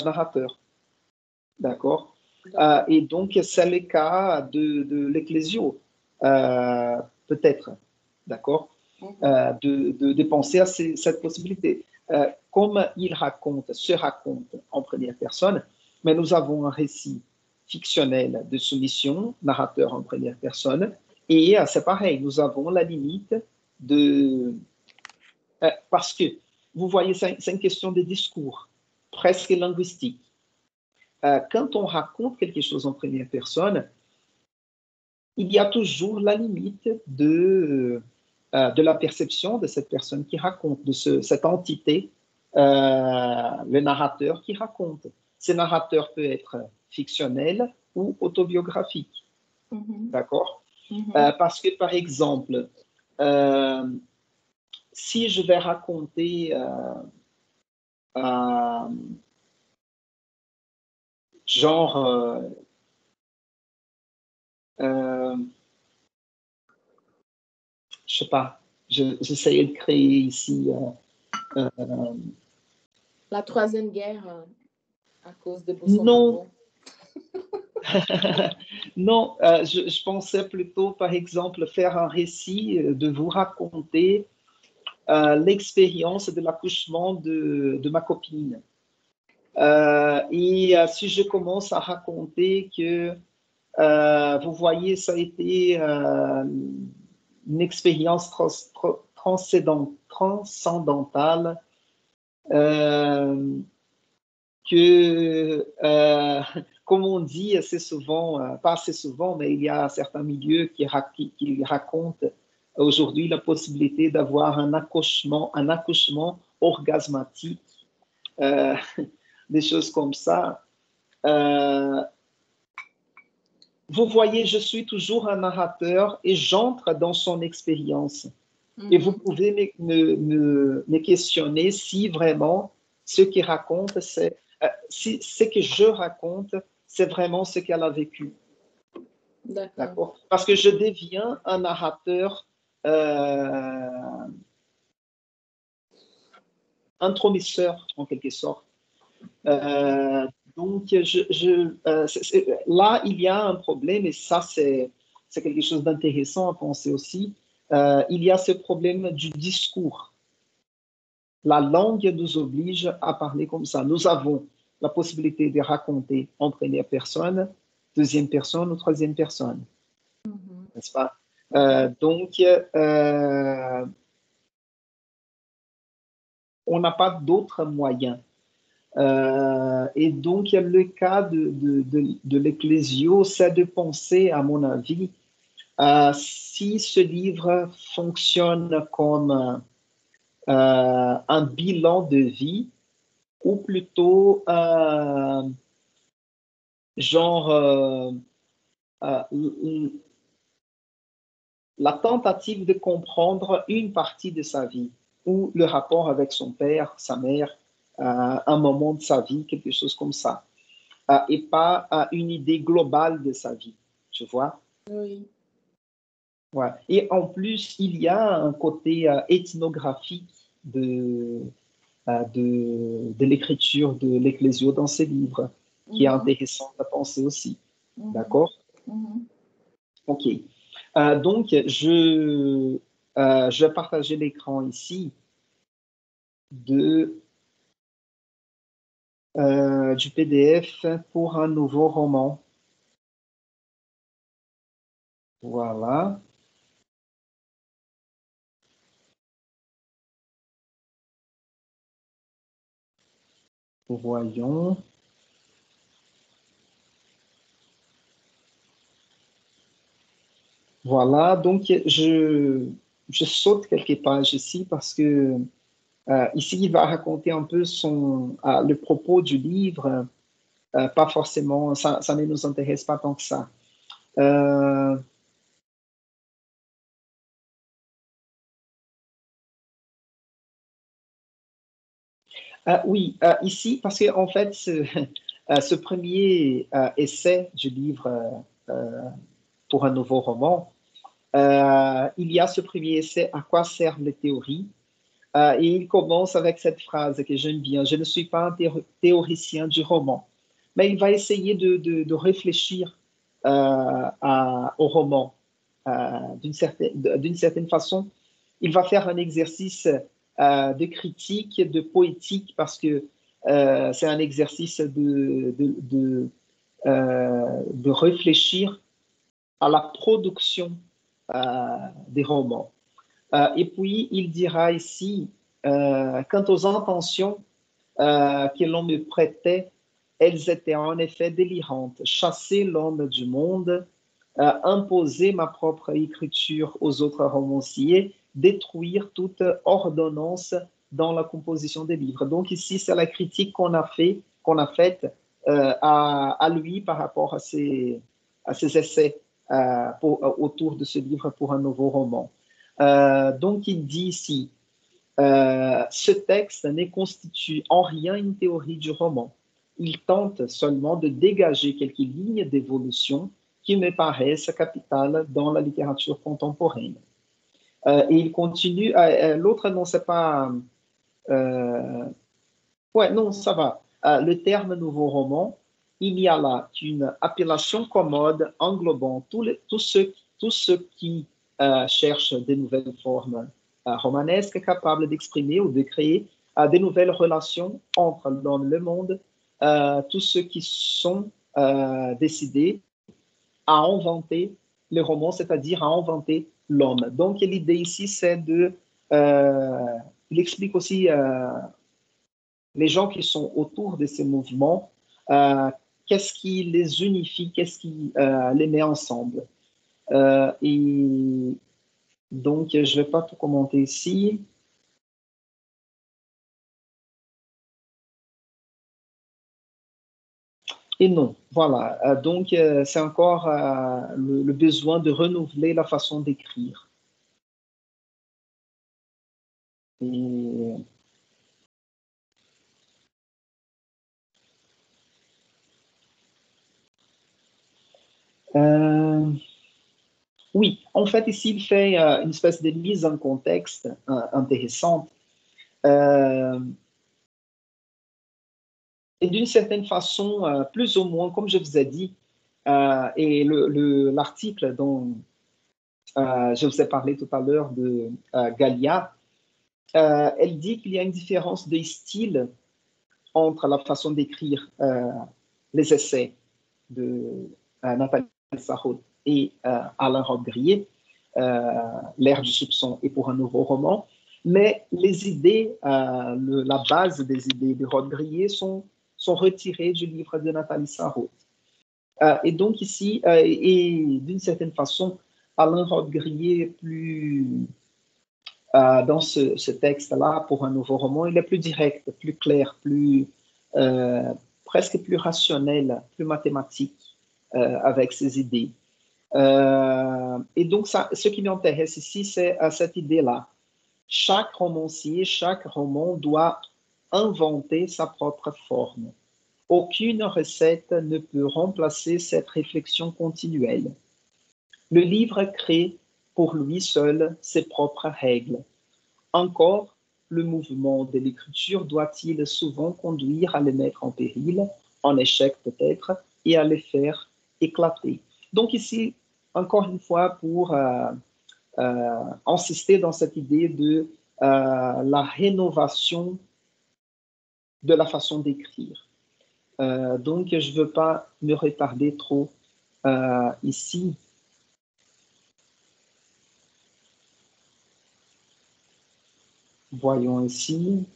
narrateur. D'accord? Et donc, c'est le cas de l'Ecclésio, peut-être. D'accord? De penser à cette possibilité. Comme il se raconte en première personne, mais nous avons un récit fictionnel de soumission, narrateur en première personne, et c'est pareil, nous avons la limite de... parce que, vous voyez, c'est une question de discours, presque linguistique. Quand on raconte quelque chose en première personne, il y a toujours la limite de la perception de cette personne qui raconte, de cette entité, le narrateur qui raconte. Ce narrateur peut être fictionnel ou autobiographique. D'accord? Parce que, par exemple, si je vais raconter genre, je sais pas, j'essaie de créer ici. La Troisième Guerre à cause de Bolsonaro. Non, je pensais plutôt, par exemple, faire un récit, de vous raconter l'expérience de l'accouchement de ma copine. Et si je commence à raconter que, vous voyez, ça a été une expérience transcendantale, que, comme on dit assez souvent, pas assez souvent, mais il y a certains milieux qui racontent aujourd'hui la possibilité d'avoir un accouchement orgasmatique, des choses comme ça. Vous voyez, je suis toujours un narrateur et j'entre dans son expérience. Et vous pouvez me questionner si vraiment ce qu'il raconte, si ce que je raconte, c'est vraiment ce qu'elle a vécu. D'accord? Parce que je deviens un narrateur intromisseur, en quelque sorte. Donc, là, il y a un problème, et ça, c'est quelque chose d'intéressant à penser aussi. Il y a ce problème du discours. La langue nous oblige à parler comme ça. Nous avons la possibilité de raconter en première personne, deuxième personne ou troisième personne. N'est-ce pas? Donc, on n'a pas d'autres moyens. Et donc, le cas de l'Ecclésio, c'est de penser, à mon avis, si ce livre fonctionne comme un bilan de vie, ou plutôt genre la tentative de comprendre une partie de sa vie, ou le rapport avec son père, sa mère, un moment de sa vie, quelque chose comme ça, et pas une idée globale de sa vie, tu vois? Oui. Ouais. Et en plus, il y a un côté ethnographique de l'écriture de l'Ecclésio dans ses livres, qui est intéressant à penser aussi. D'accord? OK. Donc, je vais partager l'écran ici du PDF pour un nouveau roman. Voilà. Voyons. Voilà, donc je saute quelques pages ici parce que ici, il va raconter un peu le propos du livre, pas forcément, ça ne nous intéresse pas tant que ça. Oui, ici, parce qu'en fait, ce premier essai du livre pour un nouveau roman, il y a ce premier essai, À quoi servent les théories? Et il commence avec cette phrase que j'aime bien, je ne suis pas un théoricien du roman, mais il va essayer de réfléchir au roman d'une certaine façon. Il va faire un exercice de critique, de poétique, parce que c'est un exercice de réfléchir à la production des romans. Et puis, il dira ici, quant aux intentions que l'on me prêtait, elles étaient en effet délirantes. Chasser l'homme du monde, imposer ma propre écriture aux autres romanciers, détruire toute ordonnance dans la composition des livres. Donc ici, c'est la critique qu'on a faite à lui par rapport à ses essais autour de ce livre pour un nouveau roman. Donc il dit ici, ce texte ne constitue en rien une théorie du roman. Il tente seulement de dégager quelques lignes d'évolution qui me paraissent capitales dans la littérature contemporaine. Et il continue, l'autre, non, c'est pas... ouais, non, ça va. Le terme nouveau roman, il y a là une appellation commode englobant tous ceux qui cherchent des nouvelles formes romanesques capables d'exprimer ou de créer des nouvelles relations entre l'homme et le monde, tous ceux qui sont décidés à inventer le roman, c'est-à-dire à inventer l'homme. Donc l'idée ici, c'est il explique aussi les gens qui sont autour de ces mouvements, qu'est-ce qui les unifie, qu'est-ce qui les met ensemble. Et donc, je ne vais pas tout commenter ici. Et non, voilà. Donc, c'est encore le besoin de renouveler la façon d'écrire. Et oui, en fait, ici, il fait une espèce de mise en contexte intéressante. Et d'une certaine façon, plus ou moins, comme je vous ai dit, et l'article dont je vous ai parlé tout à l'heure de Gallia, elle dit qu'il y a une différence de style entre la façon d'écrire les essais de Nathalie Sarraute et Alain Robbe-Grillet, L'ère du soupçon et pour un nouveau roman, mais les idées, la base des idées de Robbe-Grillet sont retirées du livre de Nathalie Sarraute. Et donc ici, et d'une certaine façon, Alain Robbe-Grillet est plus, dans ce texte-là, pour un nouveau roman, il est plus direct, plus clair, presque plus rationnel, plus mathématique avec ses idées. Et donc, ce qui m'intéresse ici, c'est cette idée-là. Chaque romancier, chaque roman doit inventer sa propre forme. Aucune recette ne peut remplacer cette réflexion continuelle. Le livre crée pour lui seul ses propres règles. Encore, le mouvement de l'écriture doit-il souvent conduire à les mettre en péril, en échec peut-être, et à les faire éclater. Donc ici, encore une fois, pour insister dans cette idée de la rénovation de la façon d'écrire. Donc, je ne veux pas me retarder trop ici. Voyons ici.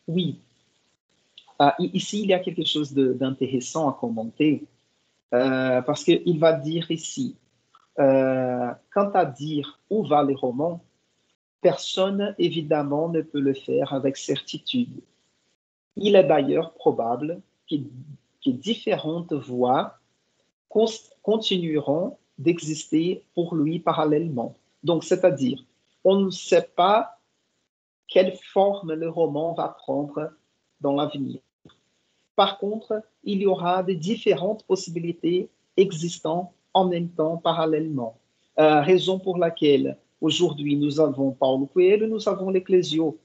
Oui. Ici, il y a quelque chose d'intéressant à commenter parce qu'il va dire ici, quant à dire où va le roman, personne, évidemment, ne peut le faire avec certitude. Il est d'ailleurs probable que différentes voies continueront d'exister pour lui parallèlement. Donc, c'est-à-dire, on ne sait pas quelle forme le roman va prendre dans l'avenir. Par contre, il y aura de différentes possibilités existant en même temps, parallèlement. Raison pour laquelle aujourd'hui nous avons Paulo Coelho, nous avons l'Ecclésio,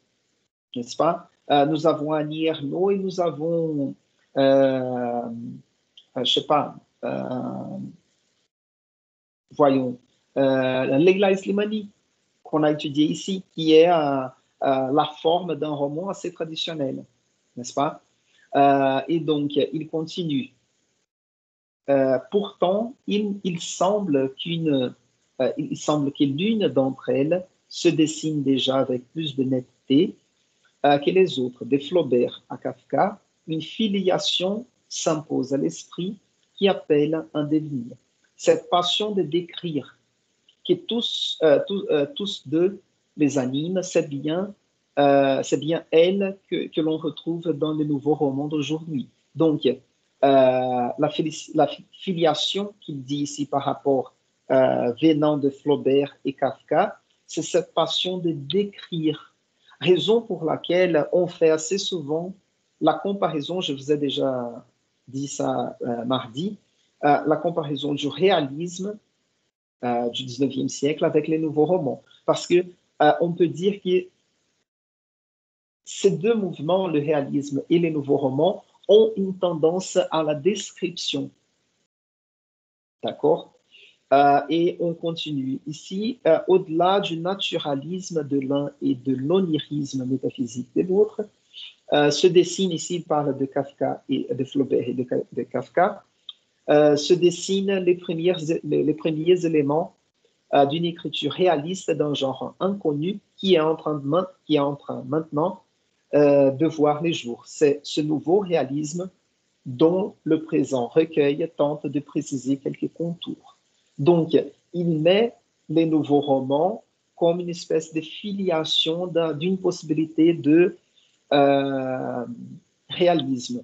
n'est-ce pas? Nous avons Annie Ernaux et nous avons, je ne sais pas, voyons, Leila Slimani, qu'on a étudié ici, qui est la forme d'un roman assez traditionnel, n'est-ce pas? Et donc, il continue. Pourtant, il semble que l'une d'entre elles se dessine déjà avec plus de netteté que les autres. De Flaubert à Kafka, une filiation s'impose à l'esprit qui appelle un devenir. Cette passion de décrire que tous deux les animent, c'est bien elle que l'on retrouve dans le nouveau roman d'aujourd'hui. Donc, la filiation qu'il dit ici par rapport venant de Flaubert et Kafka, c'est cette passion de décrire, raison pour laquelle on fait assez souvent la comparaison, je vous ai déjà dit ça mardi, la comparaison du réalisme du 19e siècle avec les nouveaux romans. Parce que on peut dire que ces deux mouvements, le réalisme et les nouveaux romans, ont une tendance à la description. D'accord? Et on continue. Ici, au-delà du naturalisme de l'un et de l'onirisme métaphysique de l'autre, se dessine ici, il parle de Kafka et de Flaubert et de Kafka, se dessinent les premiers éléments d'une écriture réaliste d'un genre inconnu qui est en train maintenant de voir les jours. C'est ce nouveau réalisme dont le présent recueil tente de préciser quelques contours. Donc, il met les nouveaux romans comme une espèce de filiation d'une possibilité de réalisme.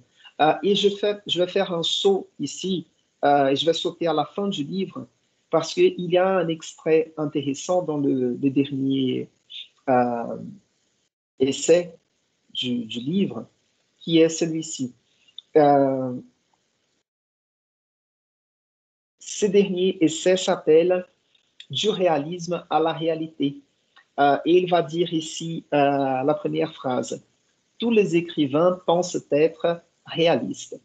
Et je vais faire un saut ici, et je vais sauter à la fin du livre, parce qu'il y a un extrait intéressant dans le dernier essai du livre, qui est celui-ci. Ce dernier essai s'appelle « Du réalisme à la réalité ». Et il va dire ici la première phrase. « Tous les écrivains pensent être réalistes ».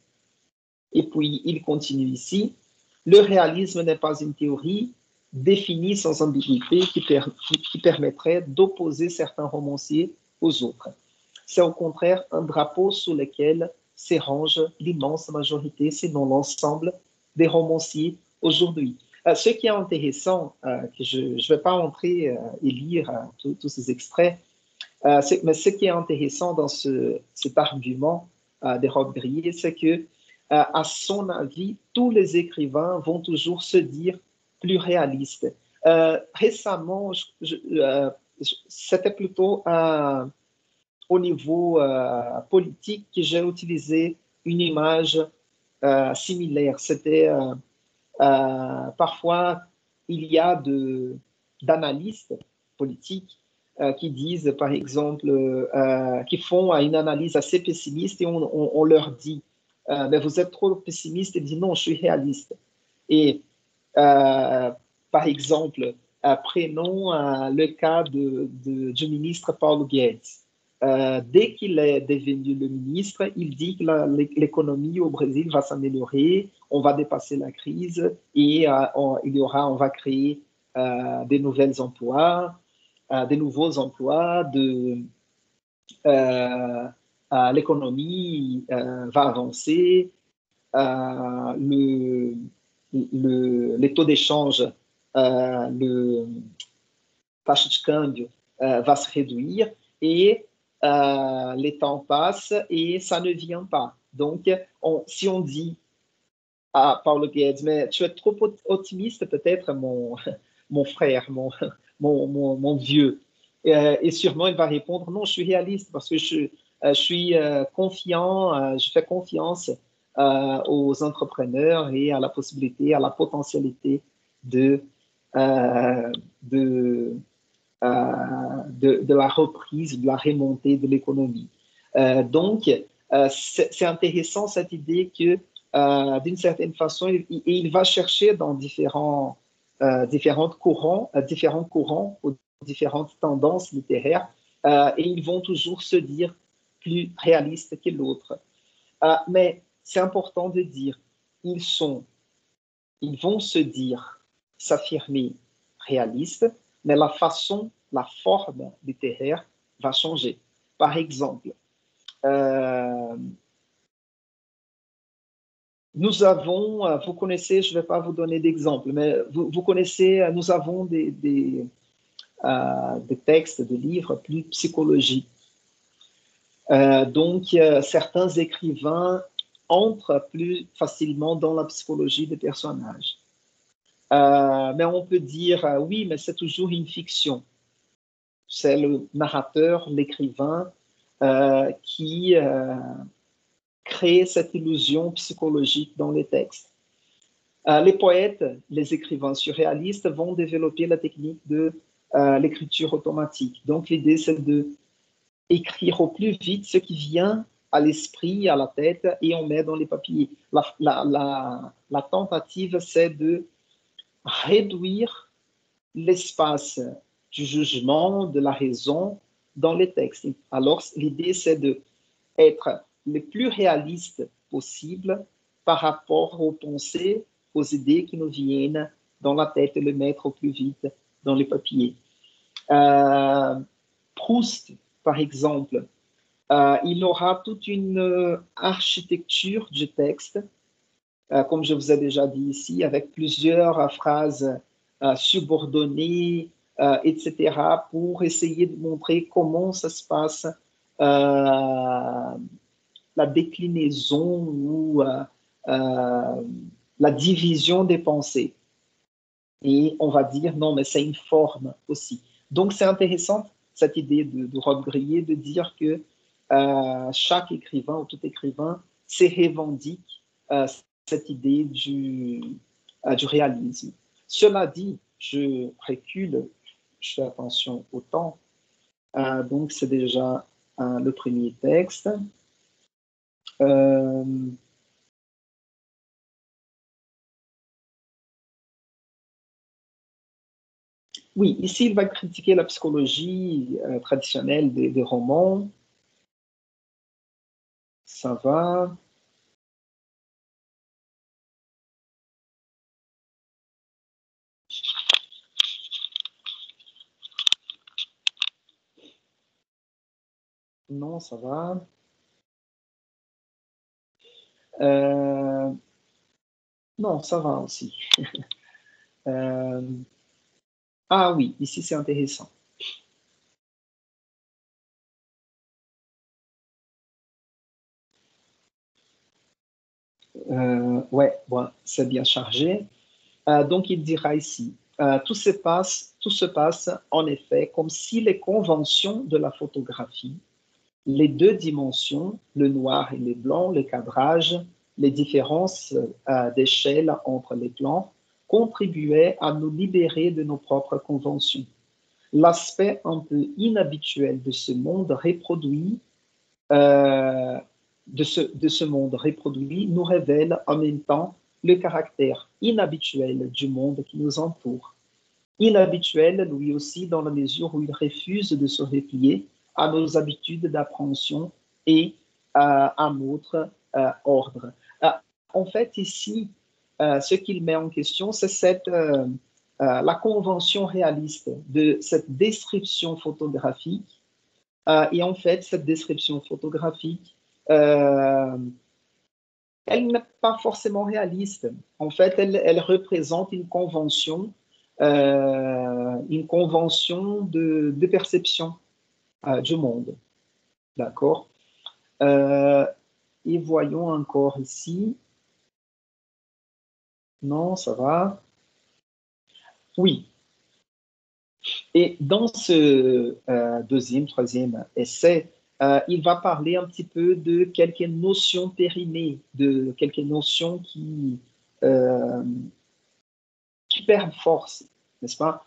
Et puis, il continue ici. « Le réalisme n'est pas une théorie définie sans ambiguïté qui permettrait d'opposer certains romanciers aux autres. C'est au contraire un drapeau sous lequel s'érange l'immense majorité, sinon l'ensemble des romanciers aujourd'hui. » Ce qui est intéressant, que je ne vais pas entrer et lire tous ces extraits, mais ce qui est intéressant dans cet argument de Rob Grillet, c'est que, à son avis, tous les écrivains vont toujours se dire plus réalistes. Récemment, c'était plutôt au niveau politique que j'ai utilisé une image similaire. C'était parfois, il y a d'analystes politiques qui disent, par exemple, qui font une analyse assez pessimiste et on leur dit mais vous êtes trop pessimiste, et dit non, je suis réaliste. Et par exemple, prenons le cas du ministre Paulo Guedes. Dès qu'il est devenu le ministre, il dit que l'économie au Brésil va s'améliorer, on va dépasser la crise et on va créer des nouveaux emplois, l'économie va avancer, les taux d'échange, le taxe de câmbio va se réduire et les temps passent et ça ne vient pas. Donc, si on dit à Paulo Guedes, mais tu es trop optimiste peut-être, mon frère, mon vieux. Et sûrement, il va répondre, non, je suis réaliste parce que je suis confiant, je fais confiance aux entrepreneurs et à la possibilité, à la potentialité de la reprise, de la remontée de l'économie. Donc, c'est intéressant cette idée que, d'une certaine façon, il va chercher dans différents courants ou différentes tendances littéraires, et ils vont toujours se dire plus réalistes que l'autre. Mais c'est important de dire, ils vont se dire, s'affirmer réalistes, mais la façon, la forme littéraire va changer. Par exemple, nous avons, vous connaissez, je ne vais pas vous donner d'exemple, mais vous connaissez, nous avons des textes, des livres plus psychologiques. Donc, certains écrivains entrent plus facilement dans la psychologie des personnages. Mais on peut dire, oui, mais c'est toujours une fiction. C'est le narrateur, l'écrivain, qui crée cette illusion psychologique dans les textes. Les poètes, les écrivains surréalistes vont développer la technique de l'écriture automatique. Donc, l'idée, c'est d'écrire au plus vite ce qui vient à l'esprit, à la tête, et on met dans les papiers. La tentative, c'est de réduire l'espace du jugement, de la raison dans les textes. Alors, l'idée, c'est d'être le plus réaliste possible par rapport aux pensées, aux idées qui nous viennent dans la tête et le mettre au plus vite dans les papiers. Proust, par exemple, il aura toute une architecture du texte, comme je vous ai déjà dit ici, avec plusieurs phrases subordonnées, etc., pour essayer de montrer comment ça se passe, la déclinaison ou la division des pensées. Et on va dire, non, mais c'est une forme aussi. Donc, c'est intéressant, cette idée de Rob Grillet, de dire que chaque écrivain ou tout écrivain se revendique cette idée du réalisme. Cela dit, je recule, je fais attention au temps. Donc, c'est déjà le premier texte. Oui, ici, il va critiquer la psychologie traditionnelle des romans. Ça va. Non, ça va. Non, ça va aussi. Ah oui, ici c'est intéressant. Ouais, bon, c'est bien chargé. Donc il dira ici, tout se passe en effet comme si les conventions de la photographie, les deux dimensions, le noir et le blanc, le cadrage, les différences d'échelle entre les plans, contribuaient à nous libérer de nos propres conventions. L'aspect un peu inhabituel de ce monde reproduit, de ce monde reproduit nous révèle en même temps le caractère inhabituel du monde qui nous entoure. Inhabituel, lui aussi, dans la mesure où il refuse de se replier à nos habitudes d'appréhension et à notre ordre. En fait, ici, ce qu'il met en question, c'est cette la convention réaliste de cette description photographique. Et en fait, cette description photographique, elle n'est pas forcément réaliste. En fait, elle représente une convention de perception du monde. D'accord? Et voyons encore ici. Non, ça va. Oui. Et dans ce deuxième, troisième essai, il va parler un petit peu de quelques notions périmées, de quelques notions qui perdent force, n'est-ce pas,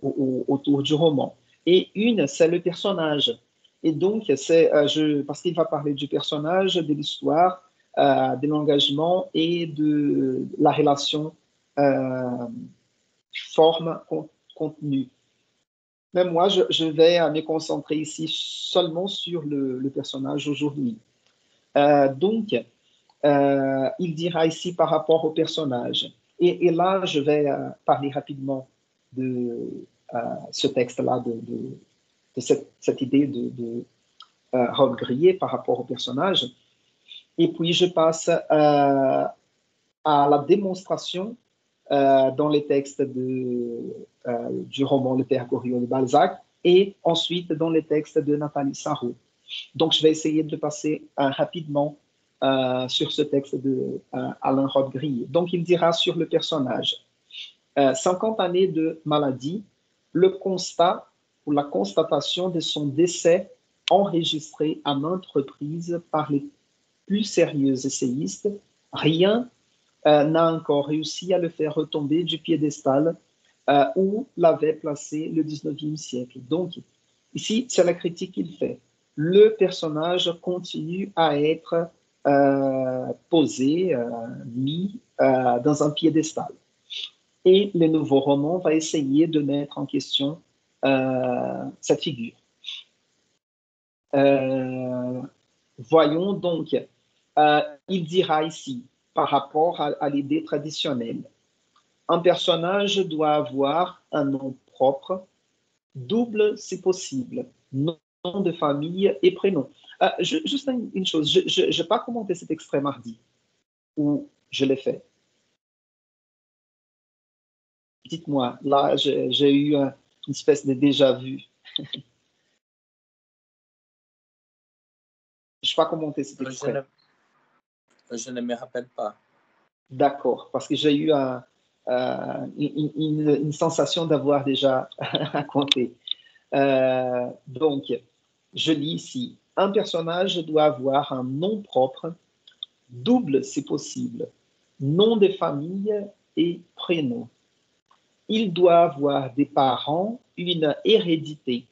autour du roman. Et une, c'est le personnage. Et donc, parce qu'il va parler du personnage, de l'histoire, de l'engagement et de la relation forme-contenu. Mais moi, je vais me concentrer ici seulement sur le personnage aujourd'hui. Donc, il dira ici par rapport au personnage. Et là, je vais parler rapidement de ce texte-là, de cette idée de robe grillée par rapport au personnage. Et puis, je passe à la démonstration dans les textes du roman Le Père Goriot de Balzac et ensuite dans les textes de Nathalie Sarraud. Donc, je vais essayer de passer rapidement sur ce texte de Alain Robbe-Grillet. Donc, il dira sur le personnage 50 années de maladie, le constat ou la constatation de son décès enregistré à maintes reprises par les plus sérieux essayistes, rien n'a encore réussi à le faire retomber du piédestal où l'avait placé le 19e siècle. Donc, ici, c'est la critique qu'il fait. Le personnage continue à être posé, mis dans un piédestal. Et le nouveau roman va essayer de mettre en question cette figure. Voyons donc, il dira ici, par rapport à l'idée traditionnelle, un personnage doit avoir un nom propre, double si possible, nom de famille et prénom. Juste une chose, je n'ai pas commenté cet extrait mardi, ou je l'ai fait. Dites-moi, là, j'ai eu une espèce de déjà-vu. Je n'ai pas commenté cet extrait. Je ne me rappelle pas. D'accord, parce que j'ai eu une sensation d'avoir déjà raconté. Donc, je lis ici, un personnage doit avoir un nom propre, double si possible, nom de famille et prénom. Il doit avoir des parents, une hérédité.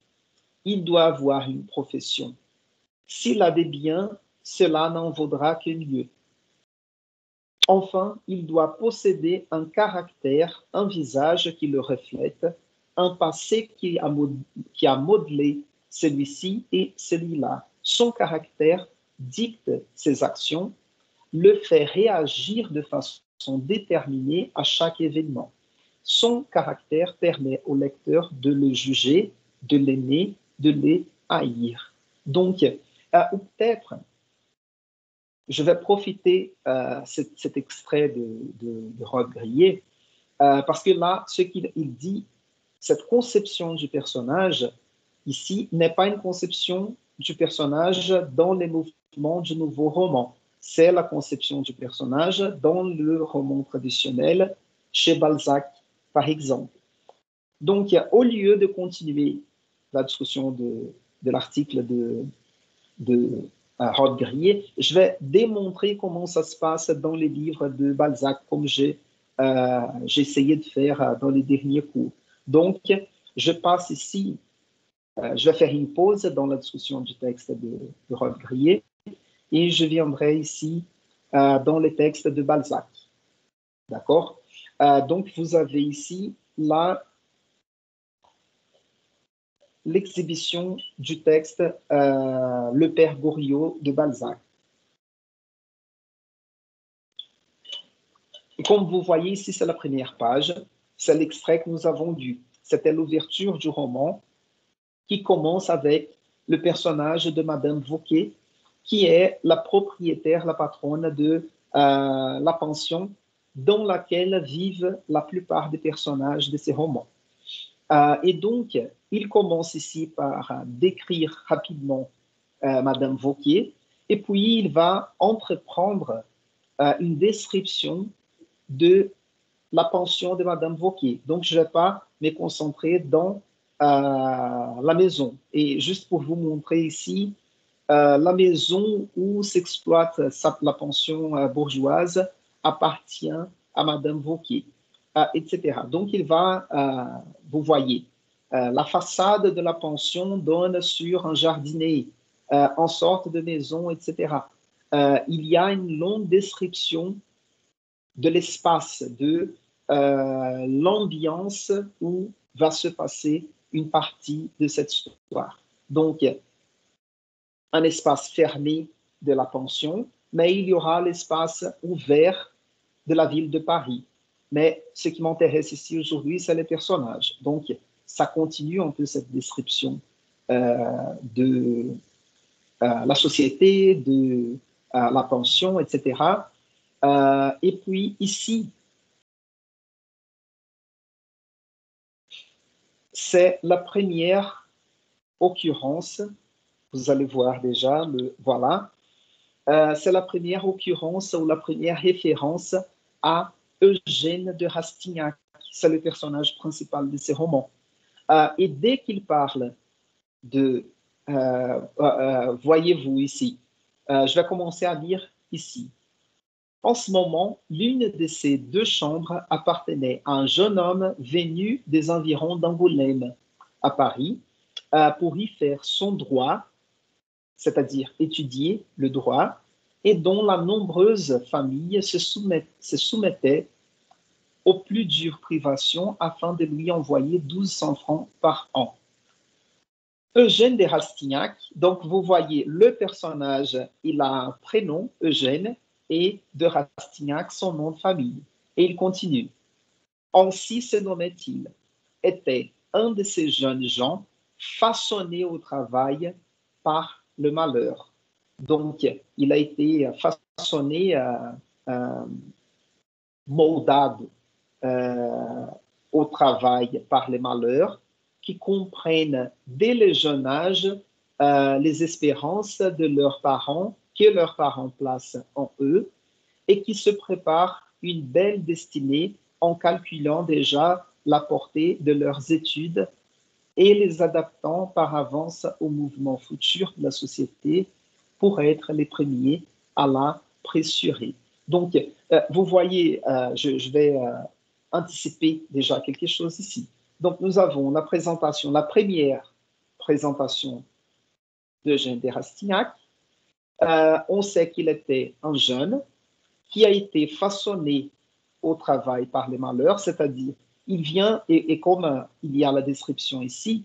Il doit avoir une profession. S'il a des biens, cela n'en vaudra que mieux. Enfin, il doit posséder un caractère, un visage qui le reflète, un passé qui a modelé celui-ci et celui-là. Son caractère dicte ses actions, le fait réagir de façon déterminée à chaque événement. Son caractère permet au lecteur de le juger, de l'aimer, de les haïr. Donc, ou peut-être, je vais profiter cet extrait de Robbe-Grillet parce que là, ce qu'il dit, cette conception du personnage ici n'est pas une conception du personnage dans les mouvements du nouveau roman. C'est la conception du personnage dans le roman traditionnel chez Balzac, par exemple. Donc, au lieu de continuer la discussion de l'article de Robbe-Grillet, je vais démontrer comment ça se passe dans les livres de Balzac, comme j'ai essayé de faire dans les derniers cours. Donc, je passe ici, je vais faire une pause dans la discussion du texte de Robbe-Grillet et je viendrai ici dans les textes de Balzac. D'accord? Donc, vous avez ici l'exhibition du texte Le Père Goriot de Balzac. Comme vous voyez ici, c'est la première page. C'est l'extrait que nous avons lu. C'était l'ouverture du roman qui commence avec le personnage de Madame Vauquet, qui est la propriétaire, la patronne de la pension dans laquelle vivent la plupart des personnages de ces romans. Et donc, il commence ici par décrire rapidement Madame Vauquet, et puis il va entreprendre une description de la pension de Madame Vauquet. Donc, je ne vais pas me concentrer dans la maison. Et juste pour vous montrer ici, la maison où s'exploite la pension bourgeoise appartient à Madame Vauquet, etc. Donc, il va, vous voyez, la façade de la pension donne sur un jardinet, en sorte de maison, etc. Il y a une longue description de l'espace, de l'ambiance où va se passer une partie de cette histoire. Donc, un espace fermé de la pension, mais il y aura l'espace ouvert de la ville de Paris. Mais ce qui m'intéresse ici aujourd'hui, c'est les personnages. Donc, ça continue un peu cette description de la société, de la pension, etc. Et puis ici, c'est la première occurrence. Vous allez voir déjà, voilà. C'est la première occurrence ou la première référence à Eugène de Rastignac. C'est le personnage principal de ces romans. Et dès qu'il parle de, voyez-vous ici, je vais commencer à lire ici. En ce moment, l'une de ces deux chambres appartenait à un jeune homme venu des environs d'Angoulême, à Paris, pour y faire son droit, c'est-à-dire étudier le droit, et dont la nombreuse famille se soumettait aux plus dures privations afin de lui envoyer 1200 francs par an. Eugène de Rastignac, donc vous voyez le personnage, il a un prénom, Eugène, et de Rastignac, son nom de famille. Et il continue. Ainsi se nommait-il, était un de ces jeunes gens façonnés au travail par le malheur. Donc, il a été façonné, moldado au travail par les malheurs, qui comprennent dès le jeune âge les espérances de leurs parents, que leurs parents placent en eux, et qui se préparent une belle destinée en calculant déjà la portée de leurs études et les adaptant par avance au mouvement futur de la société pour être les premiers à la pressurer. Donc, vous voyez, je vais anticiper déjà quelque chose ici. Donc, nous avons la présentation, la première présentation d'Eugène de Rastignac. On sait qu'il était un jeune qui a été façonné au travail par les malheurs, c'est-à-dire, il vient, et comme il y a la description ici,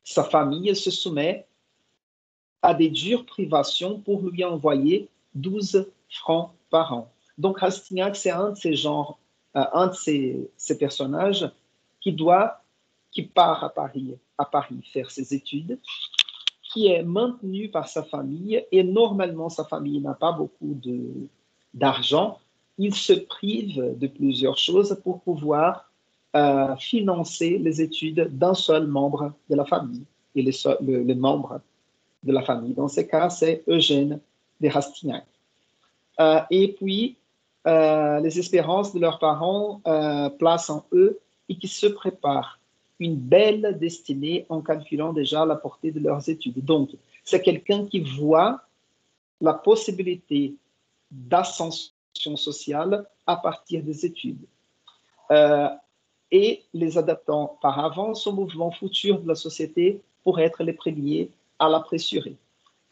sa famille se soumet à des dures privations pour lui envoyer 12 francs par an. Donc, Rastignac, c'est un de ces genres, un de ces personnages qui part à Paris faire ses études, qui est maintenu par sa famille, et normalement, sa famille n'a pas beaucoup d'argent. Il se prive de plusieurs choses pour pouvoir financer les études d'un seul membre de la famille, et le membre de la famille. Dans ce cas, c'est Eugène de Rastignac. Et puis, les espérances de leurs parents placent en eux et qui se préparent une belle destinée en calculant déjà la portée de leurs études. Donc, c'est quelqu'un qui voit la possibilité d'ascension sociale à partir des études. Et les adaptant par avance au mouvement futur de la société pour être les premiers à la pressurer.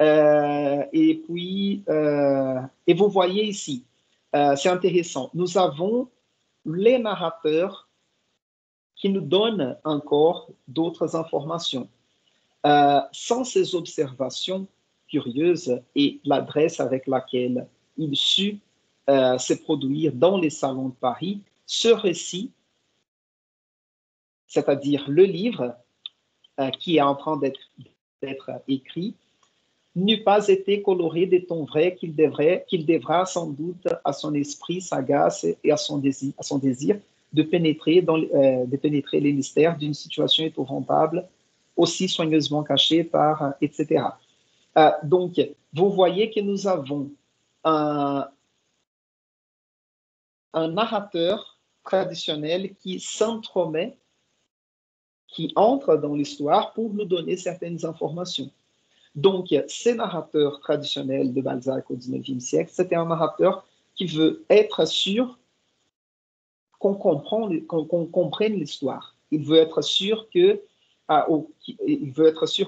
Et puis, et vous voyez ici, c'est intéressant, nous avons les narrateurs qui nous donnent encore d'autres informations. Sans ces observations curieuses et l'adresse avec laquelle il sut se produire dans les salons de Paris, ce récit, c'est-à-dire le livre qui est en train d'être écrit, n'eût pas été coloré des tons vrais qu'il devra sans doute à son esprit sagace et à son désir de pénétrer les mystères d'une situation épouvantable, aussi soigneusement cachée par, etc. Donc, vous voyez que nous avons un narrateur traditionnel qui s'entremet, qui entre dans l'histoire pour nous donner certaines informations. Donc, ces narrateurs traditionnels de Balzac au XIXe siècle, c'était un narrateur qui veut être sûr qu'on comprenne l'histoire. Il veut être sûr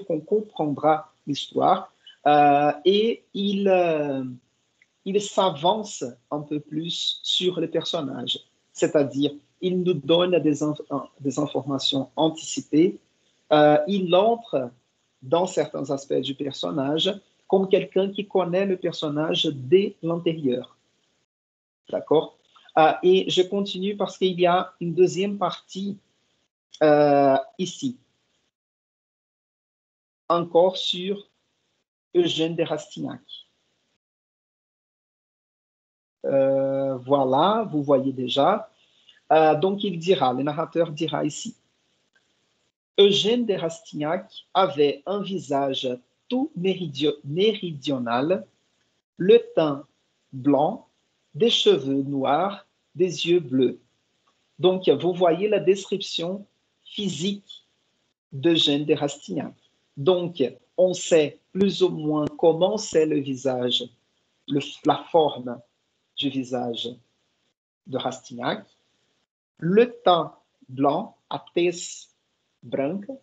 qu'on comprendra l'histoire et il s'avance un peu plus sur les personnages, c'est-à-dire il nous donne des informations anticipées, il entre dans certains aspects du personnage comme quelqu'un qui connaît le personnage dès l'intérieur. D'accord? Et je continue parce qu'il y a une deuxième partie ici, encore sur Eugène de Rastignac. Voilà, vous voyez déjà. Donc, le narrateur dira ici, Eugène de Rastignac avait un visage tout méridional, le teint blanc, des cheveux noirs, des yeux bleus. Donc, vous voyez la description physique d'Eugène de Rastignac. Donc, on sait plus ou moins comment c'est le visage, la forme du visage de Rastignac. Le teint blanc, à tez branca,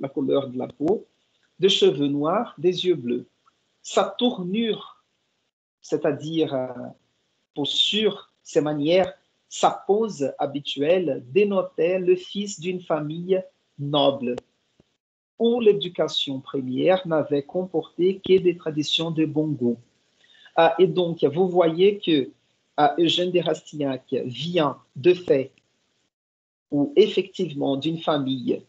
la couleur de la peau, des cheveux noirs, des yeux bleus. Sa tournure, c'est-à-dire posture, ses manières, sa pose habituelle dénotait le fils d'une famille noble, où l'éducation première n'avait comporté que des traditions de bon goût. Et donc, vous voyez que Eugène de Rastignac vient de fait ou effectivement d'une famille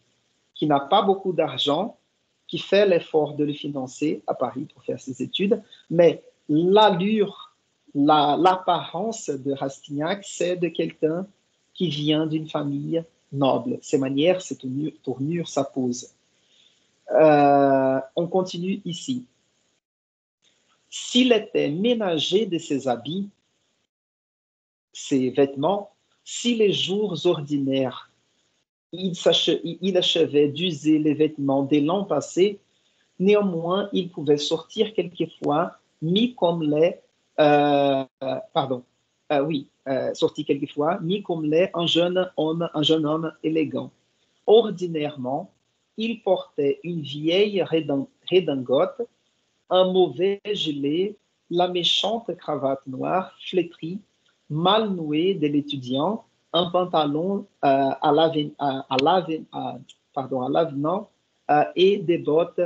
qui n'a pas beaucoup d'argent, qui fait l'effort de le financer à Paris pour faire ses études, mais l'allure, l'apparence de Rastignac, c'est de quelqu'un qui vient d'une famille noble. Ses manières, ses tournures, sa pose. On continue ici. S'il était ménager de ses habits, ses vêtements, si les jours ordinaires, il achevait d'user les vêtements des l'an passé, néanmoins, il pouvait sortir quelquefois, mis comme l'est, sortir quelquefois, mis comme l'est un jeune homme élégant. Ordinairement, il portait une vieille redingote, un mauvais gilet, la méchante cravate noire flétrie, mal nouée de l'étudiant, un pantalon à l'avenant et des bottes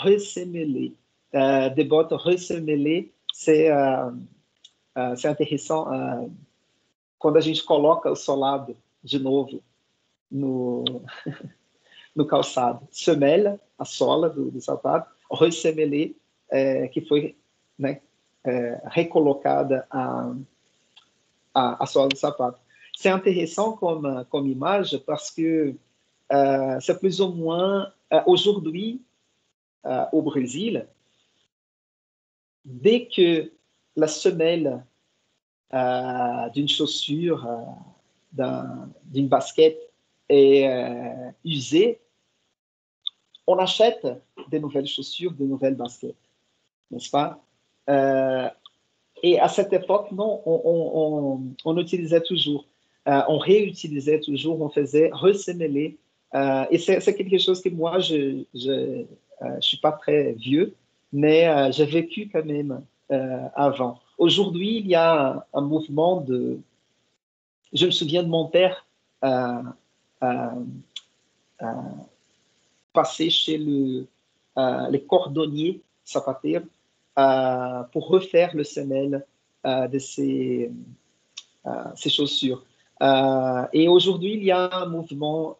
ressemelées. Des bottes ressemelées, c'est intéressant quando a gente coloca o solado de novo no calçado. Semelle, a sola do sapato, ressemelé, que foi, né, recolocada a sola do sapato. C'est intéressant comme image parce que c'est plus ou moins aujourd'hui au Brésil, dès que la semelle d'une chaussure, d'une basket est usée, on achète de nouvelles chaussures, de nouvelles baskets, n'est-ce pas? Et à cette époque, non, on utilisait toujours, on réutilisait toujours, on faisait ressemeler. Et c'est quelque chose que moi, je suis pas très vieux, mais j'ai vécu quand même avant. Aujourd'hui, il y a un mouvement de... Je me souviens de mon père passer chez les cordonniers sapateurs pour refaire le semelle de ces chaussures. Et aujourd'hui, il y a un mouvement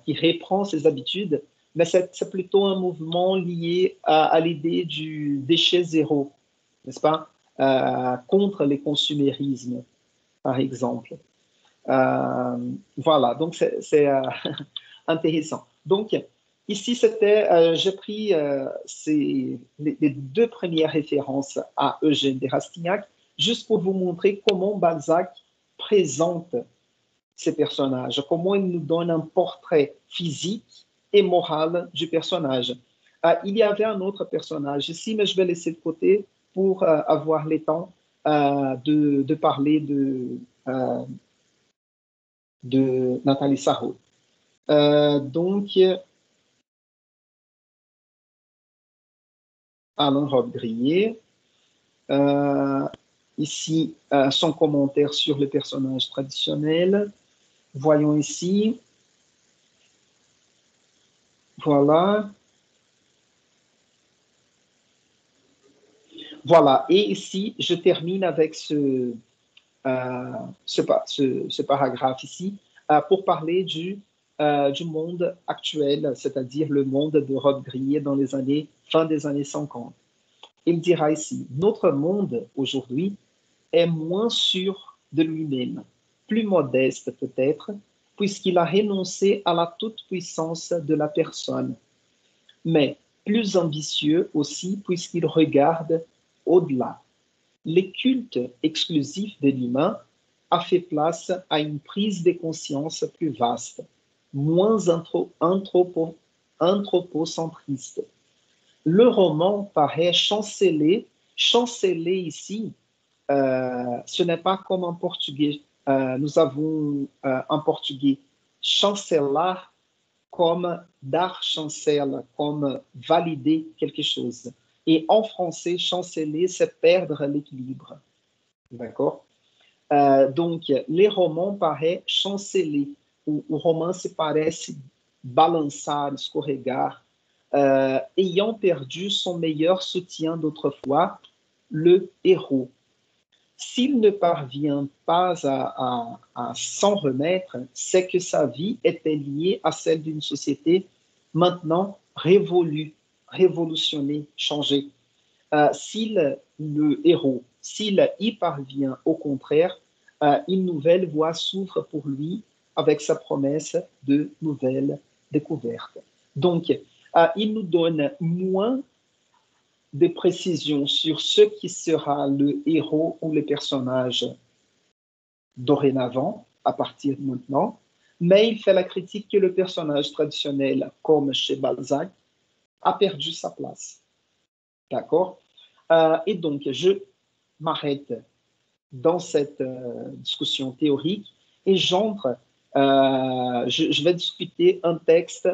qui reprend ces habitudes, mais c'est plutôt un mouvement lié à l'idée du déchet zéro, n'est-ce pas, contre les consumérismes, par exemple. Voilà, donc c'est intéressant. Donc, ici, j'ai pris les deux premières références à Eugène de Rastignac, juste pour vous montrer comment Balzac présente ces personnages, comment il nous donne un portrait physique et moral du personnage. Il y avait un autre personnage ici, mais je vais laisser de côté pour avoir le temps de parler de Nathalie Sarraute. Donc, Alain Robbe-Grillet. Ici, son commentaire sur le personnage traditionnel. Voyons ici. Voilà. Voilà. Et ici, je termine avec ce paragraphe ici pour parler du monde actuel, c'est-à-dire le monde de Robbe-Grillet dans les fin des années 50. Il dira ici, notre monde aujourd'hui est moins sûr de lui-même, plus modeste peut-être, puisqu'il a renoncé à la toute-puissance de la personne, mais plus ambitieux aussi puisqu'il regarde au-delà. Le culte exclusif de l'humain a fait place à une prise de conscience plus vaste, moins anthropocentriste. Le roman paraît chanceler ici, ce n'est pas comme en portugais. Nous avons en portugais chancelar comme dar chancel, comme valider quelque chose. Et en français, chanceler, c'est perdre l'équilibre. D'accord? Donc, les romans paraissent chanceler. O romance parece balançar, escorregar, ayant perdu son meilleur soutien d'autrefois, le héros. S'il ne parvient pas à s'en remettre, c'est que sa vie était liée à celle d'une société maintenant révolutionnée, changée. S'il y parvient, au contraire, une nouvelle voie s'ouvre pour lui avec sa promesse de nouvelles découvertes. Donc, il nous donne moins de précisions sur ce qui sera le héros ou le personnage dorénavant, à partir de maintenant, mais il fait la critique que le personnage traditionnel, comme chez Balzac, a perdu sa place. D'accord? Et donc, je m'arrête dans cette discussion théorique et j'entre, je vais discuter un texte,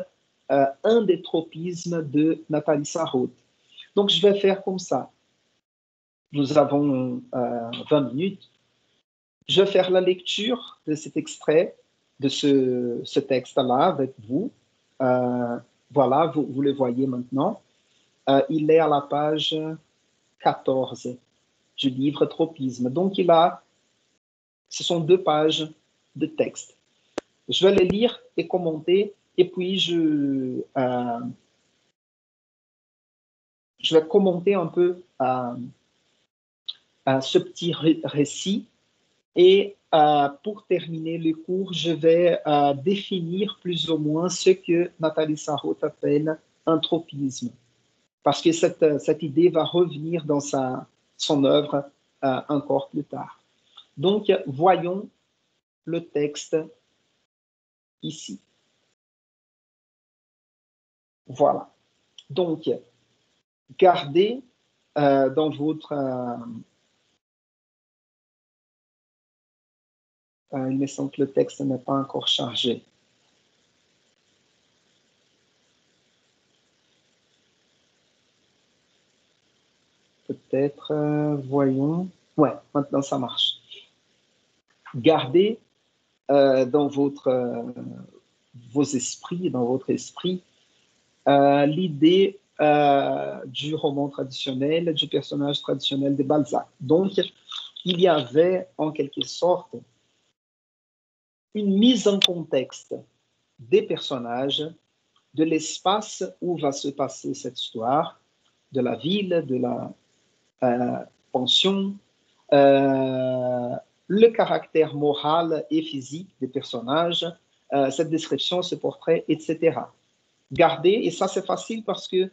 un des tropismes de Nathalie Sarraute. Donc, je vais faire comme ça. Nous avons 20 minutes. Je vais faire la lecture de cet extrait, de ce texte-là avec vous. Voilà, vous le voyez maintenant. Il est à la page 14 du livre Tropisme. Donc, ce sont 2 pages de texte. Je vais les lire et commenter, et puis je vais commenter un peu ce petit récit. Et pour terminer le cours, je vais définir plus ou moins ce que Nathalie Sarraute appelle un tropisme. Parce que cette idée va revenir dans son œuvre encore plus tard. Donc, voyons le texte ici. Voilà. Donc, gardez dans votre... il me semble que le texte n'est pas encore chargé. Peut-être, voyons. Ouais, maintenant ça marche. Gardez dans vos esprits, dans votre esprit, l'idée du roman traditionnel, du personnage traditionnel de Balzac. Donc, il y avait en quelque sorte une mise en contexte des personnages, de l'espace où va se passer cette histoire, de la ville, de la pension, le caractère moral et physique des personnages, cette description, ce portrait, etc. Garder, et ça c'est facile parce que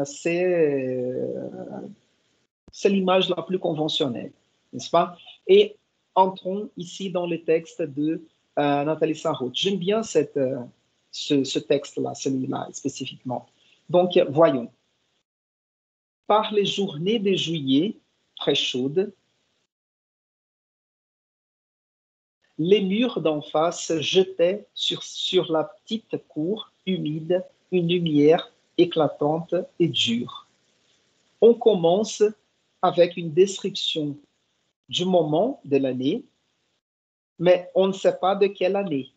c'est l'image la plus conventionnelle, n'est-ce pas? Et entrons ici dans le texte de Nathalie Sarraute. J'aime bien ce texte-là, celui-là spécifiquement. Donc, voyons. Par les journées de juillet très chaudes, les murs d'en face jetaient sur la petite cour humide une lumière éclatante et dure. On commence avec une description du moment de l'année, mais on ne sait pas de quelle année,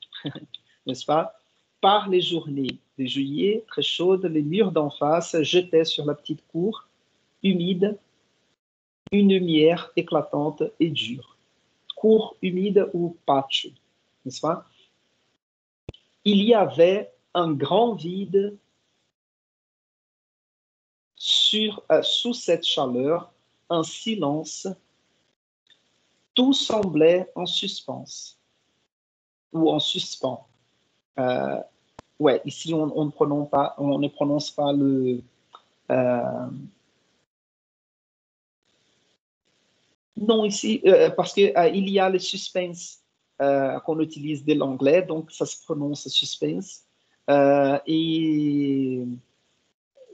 n'est-ce pas? Par les journées de juillet très chaudes, les murs d'en face jetaient sur la petite cour humide une lumière éclatante et dure. Cour humide ou patio, n'est-ce pas? Il y avait un grand vide sous cette chaleur, un silence. Tout semblait en suspens ou en suspens. Ouais, ici on ne prononce pas le non ici parce que il y a le suspense qu'on utilise de l'anglais, donc ça se prononce suspense. Et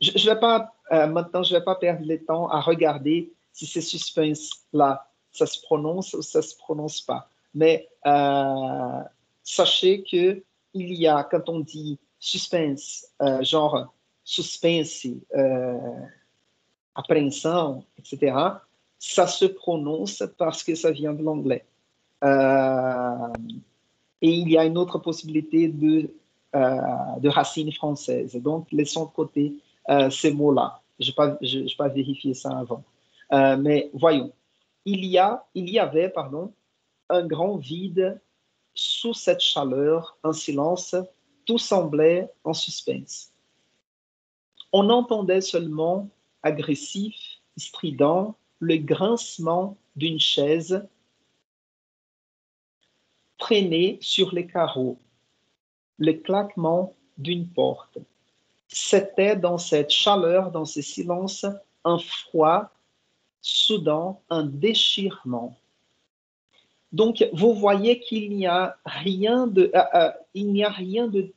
je vais pas maintenant, je vais pas perdre le temps à regarder si ce suspense là ça se prononce ou ça se prononce pas. Mais sachez que il y a, quand on dit suspense, genre suspense, appréhension, etc., ça se prononce parce que ça vient de l'anglais. Et il y a une autre possibilité de racine française. Donc, laissons de côté ces mots-là. Je n'ai pas vérifié ça avant. Mais voyons. Il y avait un grand vide sous cette chaleur, un silence, tout semblait en suspense. On entendait seulement agressif, strident, le grincement d'une chaise traînée sur les carreaux, le claquement d'une porte. C'était dans cette chaleur, dans ce silence, un froid soudain, un déchirement. Donc, vous voyez qu'il n'y a rien de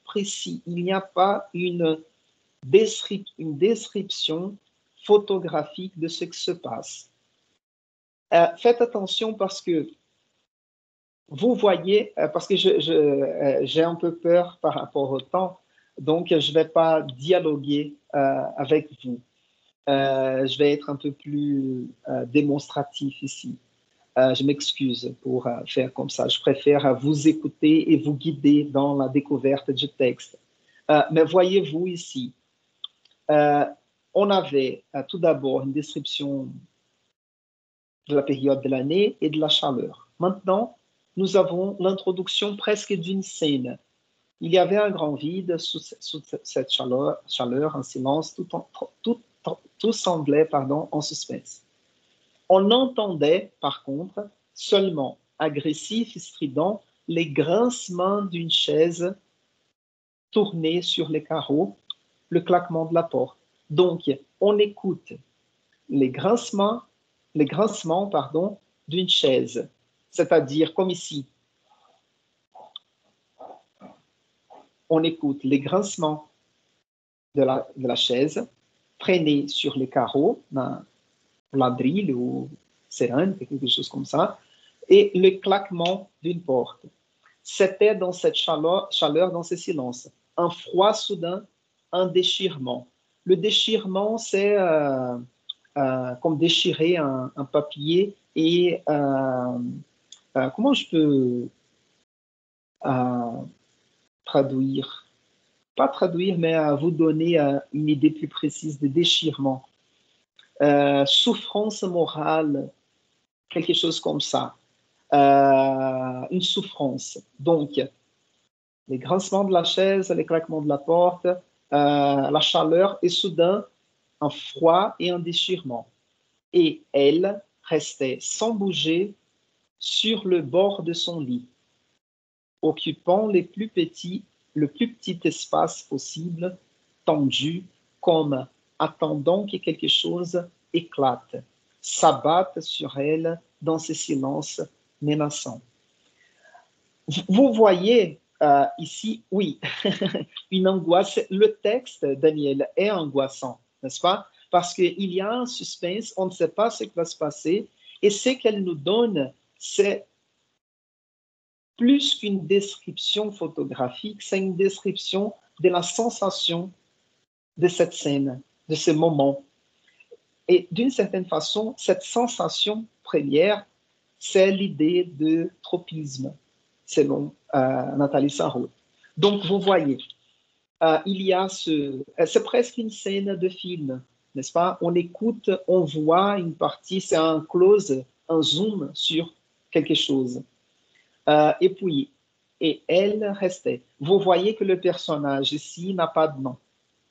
précis. Il n'y a pas une description photographique de ce qui se passe. Faites attention parce que vous voyez, parce que j'ai un peu peur par rapport au temps, donc je ne vais pas dialoguer avec vous. Je vais être un peu plus démonstratif ici. Je m'excuse pour faire comme ça. Je préfère vous écouter et vous guider dans la découverte du texte. Mais voyez-vous ici, on avait tout d'abord une description de la période de l'année et de la chaleur. Maintenant, nous avons l'introduction presque d'une scène. Il y avait un grand vide sous cette chaleur, un silence, tout semblait en suspense. On entendait, par contre, seulement agressif et strident les grincements d'une chaise tournée sur les carreaux, le claquement de la porte. Donc, on écoute les grincements d'une chaise, c'est-à-dire comme ici. On écoute les grincements de la chaise traînée sur les carreaux, d'un ladrille ou serrane, quelque chose comme ça, et le claquement d'une porte. C'était dans cette chaleur, dans ce silence, un froid soudain, un déchirement. Le déchirement, c'est comme déchirer un papier et comment je peux traduire? Pas traduire, mais vous donner une idée plus précise de déchirement. Souffrance morale quelque chose comme ça, une souffrance. Donc, les grincements de la chaise, les craquements de la porte, la chaleur et soudain un froid et un déchirement. Et elle restait sans bouger sur le bord de son lit, occupant le plus petit espace possible, tendu, comme attendant que quelque chose éclate, s'abatte sur elle dans ce silence menaçant. Vous voyez ici, oui, une angoisse. Le texte, Daniel, est angoissant, n'est-ce pas? Parce qu'il y a un suspense, on ne sait pas ce qui va se passer, et ce qu'elle nous donne, c'est plus qu'une description photographique, c'est une description de la sensation de cette scène, de ce moment. Et d'une certaine façon, cette sensation première, c'est l'idée de tropisme, selon Nathalie Sarraute. Donc, vous voyez, il y a c'est presque une scène de film, n'est-ce pas? On écoute, on voit une partie, c'est un close, un zoom sur quelque chose. Et elle restait. Vous voyez que le personnage ici n'a pas de nom,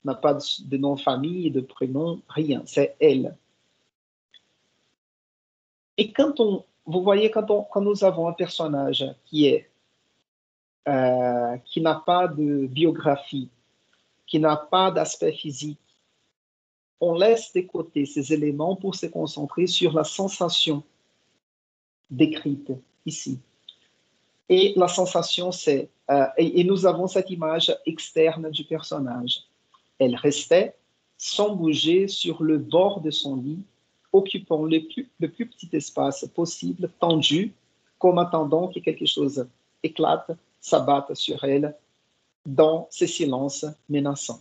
n'a pas de nom de famille, de prénom, rien, c'est elle. Et vous voyez, quand nous avons un personnage qui n'a pas de biographie, qui n'a pas d'aspect physique, on laisse de côté ces éléments pour se concentrer sur la sensation décrite ici. Et la sensation, c'est... et nous avons cette image externe du personnage. Elle restait sans bouger sur le bord de son lit, occupant le plus petit espace possible, tendu, comme attendant que quelque chose éclate, s'abatte sur elle, dans ce silence menaçant.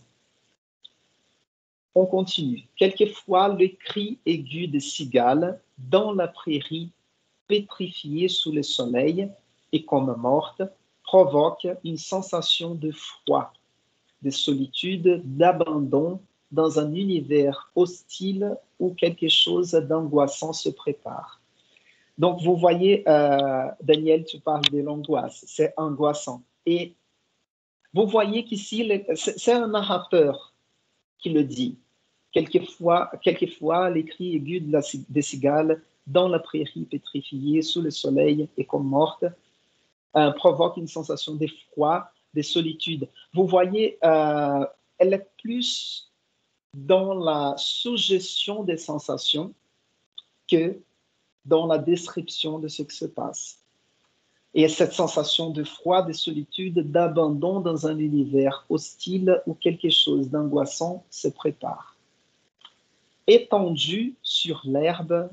On continue. Quelquefois, le cri aigu des cigales dans la prairie pétrifiée sous le soleil et comme morte provoque une sensation de froid, de solitude, d'abandon dans un univers hostile où quelque chose d'angoissant se prépare. Donc, vous voyez, Daniel, tu parles de l'angoisse, c'est angoissant. Et vous voyez qu'ici, c'est un narrateur qui le dit. Quelquefois les cris aigus des cigales dans la prairie pétrifiée sous le soleil et comme morte provoquent une sensation de froid, de solitude. Vous voyez, elle est plus dans la suggestion des sensations que dans la description de ce qui se passe. Et cette sensation de froid, de solitude, d'abandon dans un univers hostile où quelque chose d'angoissant se prépare. Étendu sur l'herbe,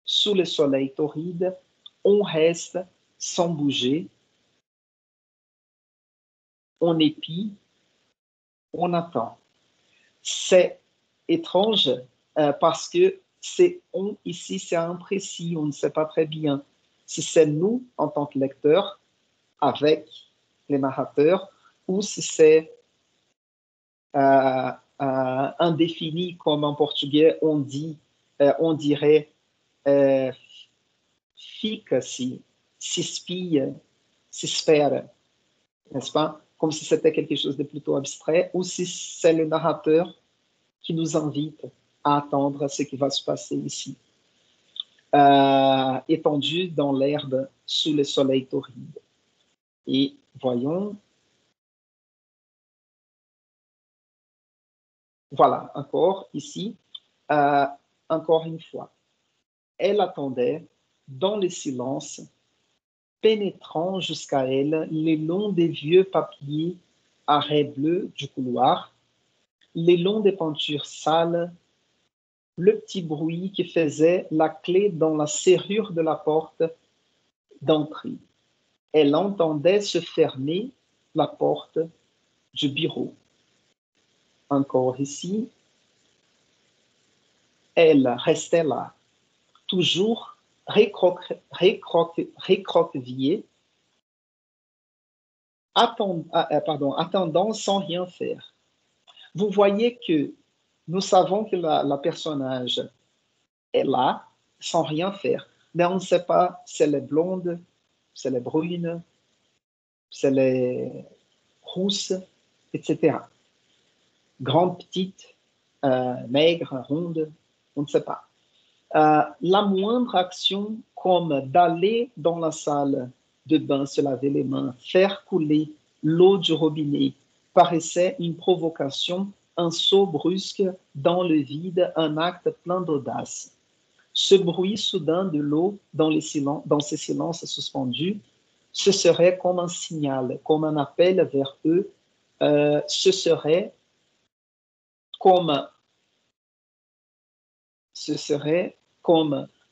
sous le soleil torride, on reste sans bouger, on épie, on attend. C'est étrange parce que on ici, c'est imprécis, on ne sait pas très bien si c'est nous en tant que lecteurs avec les narrateurs ou si c'est indéfini comme en portugais on dirait fica-se, s'espie, s'espère, n'est-ce pas? Comme si c'était quelque chose de plutôt abstrait, ou si c'est le narrateur qui nous invite à attendre ce qui va se passer ici. Étendu dans l'herbe sous le soleil torride. Et voyons. Voilà, encore ici, encore une fois. Elle attendait dans le silence, pénétrant jusqu'à elle le long des vieux papiers à raies bleues du couloir, le long des peintures sales, le petit bruit que faisait la clé dans la serrure de la porte d'entrée. Elle entendait se fermer la porte du bureau. Encore ici, elle restait là, toujours récroquevillée, attendant sans rien faire. Vous voyez que nous savons que la personnage est là, sans rien faire. mais on ne sait pas si elle est blonde, si elle est brune, si elle est rousse, etc. Grande, petite, maigre, ronde, on ne sait pas. La moindre action comme d'aller dans la salle de bain, se laver les mains, faire couler l'eau du robinet, paraissait une provocation, un saut brusque dans le vide, un acte plein d'audace. Ce bruit soudain de l'eau dans ces silences suspendus, ce serait comme un signal, comme un appel vers eux, ce serait comme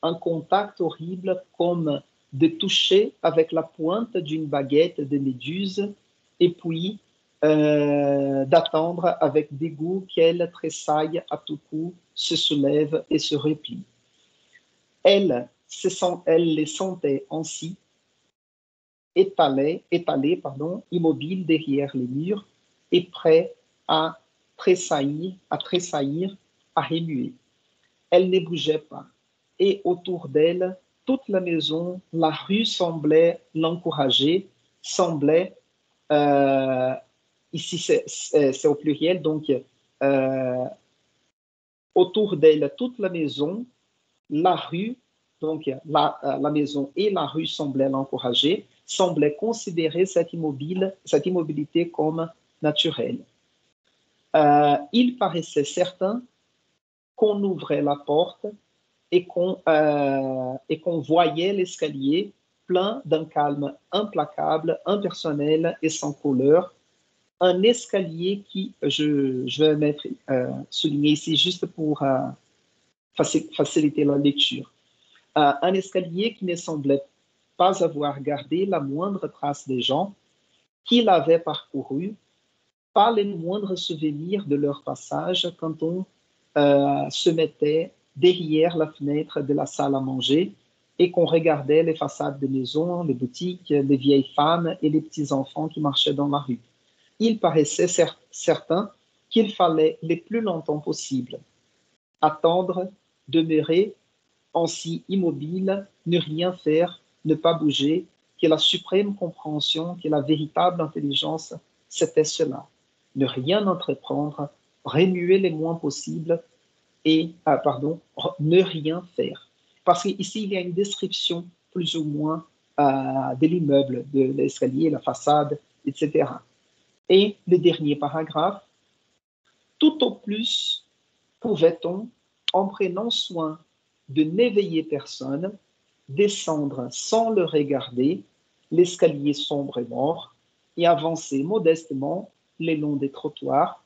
un contact horrible, comme de toucher avec la pointe d'une baguette de méduse et puis d'attendre avec dégoût qu'elle tressaille à tout coup, se soulève et se replie. Elle les sentait ainsi, étalés, immobiles derrière les murs et prêts à tressaillir, à remuer. Elle ne bougeait pas. Et autour d'elle, toute la maison, la rue semblait l'encourager, semblait, ici c'est au pluriel, donc autour d'elle, toute la maison, la rue, donc la maison et la rue semblaient l'encourager, semblaient considérer cette immobilité comme naturelle. Il paraissait certain qu'on ouvrait la porte et qu'on voyait l'escalier plein d'un calme implacable, impersonnel et sans couleur. Un escalier qui, je vais souligner ici juste pour faciliter la lecture. Un escalier qui ne semblait pas avoir gardé la moindre trace des gens qui l'avaient parcouru, pas les moindres souvenirs de leur passage quand on se mettait derrière la fenêtre de la salle à manger et qu'on regardait les façades des maisons, les boutiques, les vieilles femmes et les petits-enfants qui marchaient dans la rue. Il paraissait certain qu'il fallait le plus longtemps possible attendre, demeurer ainsi immobile, ne rien faire, ne pas bouger, que la suprême compréhension, que la véritable intelligence, c'était cela. Ne rien entreprendre, remuer le moins possible et, ne rien faire. Parce qu'ici, il y a une description plus ou moins de l'immeuble, de l'escalier, la façade, etc. Et le dernier paragraphe, tout au plus pouvait-on, en prenant soin de n'éveiller personne, descendre sans le regarder l'escalier sombre et mort et avancer modestement le long des trottoirs,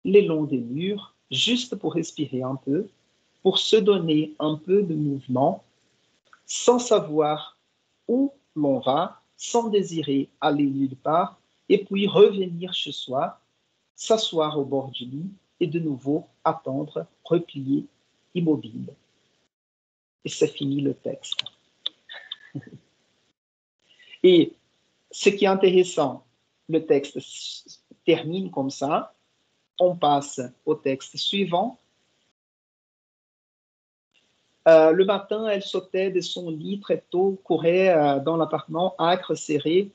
le long des murs, juste pour respirer un peu, pour se donner un peu de mouvement, sans savoir où l'on va, sans désirer aller nulle part, et puis revenir chez soi, s'asseoir au bord du lit et de nouveau attendre, replié, immobile. Et c'est fini le texte. Et ce qui est intéressant, le texte termine comme ça. On passe au texte suivant. Le matin, elle sautait de son lit très tôt, courait dans l'appartement, âcre, serré,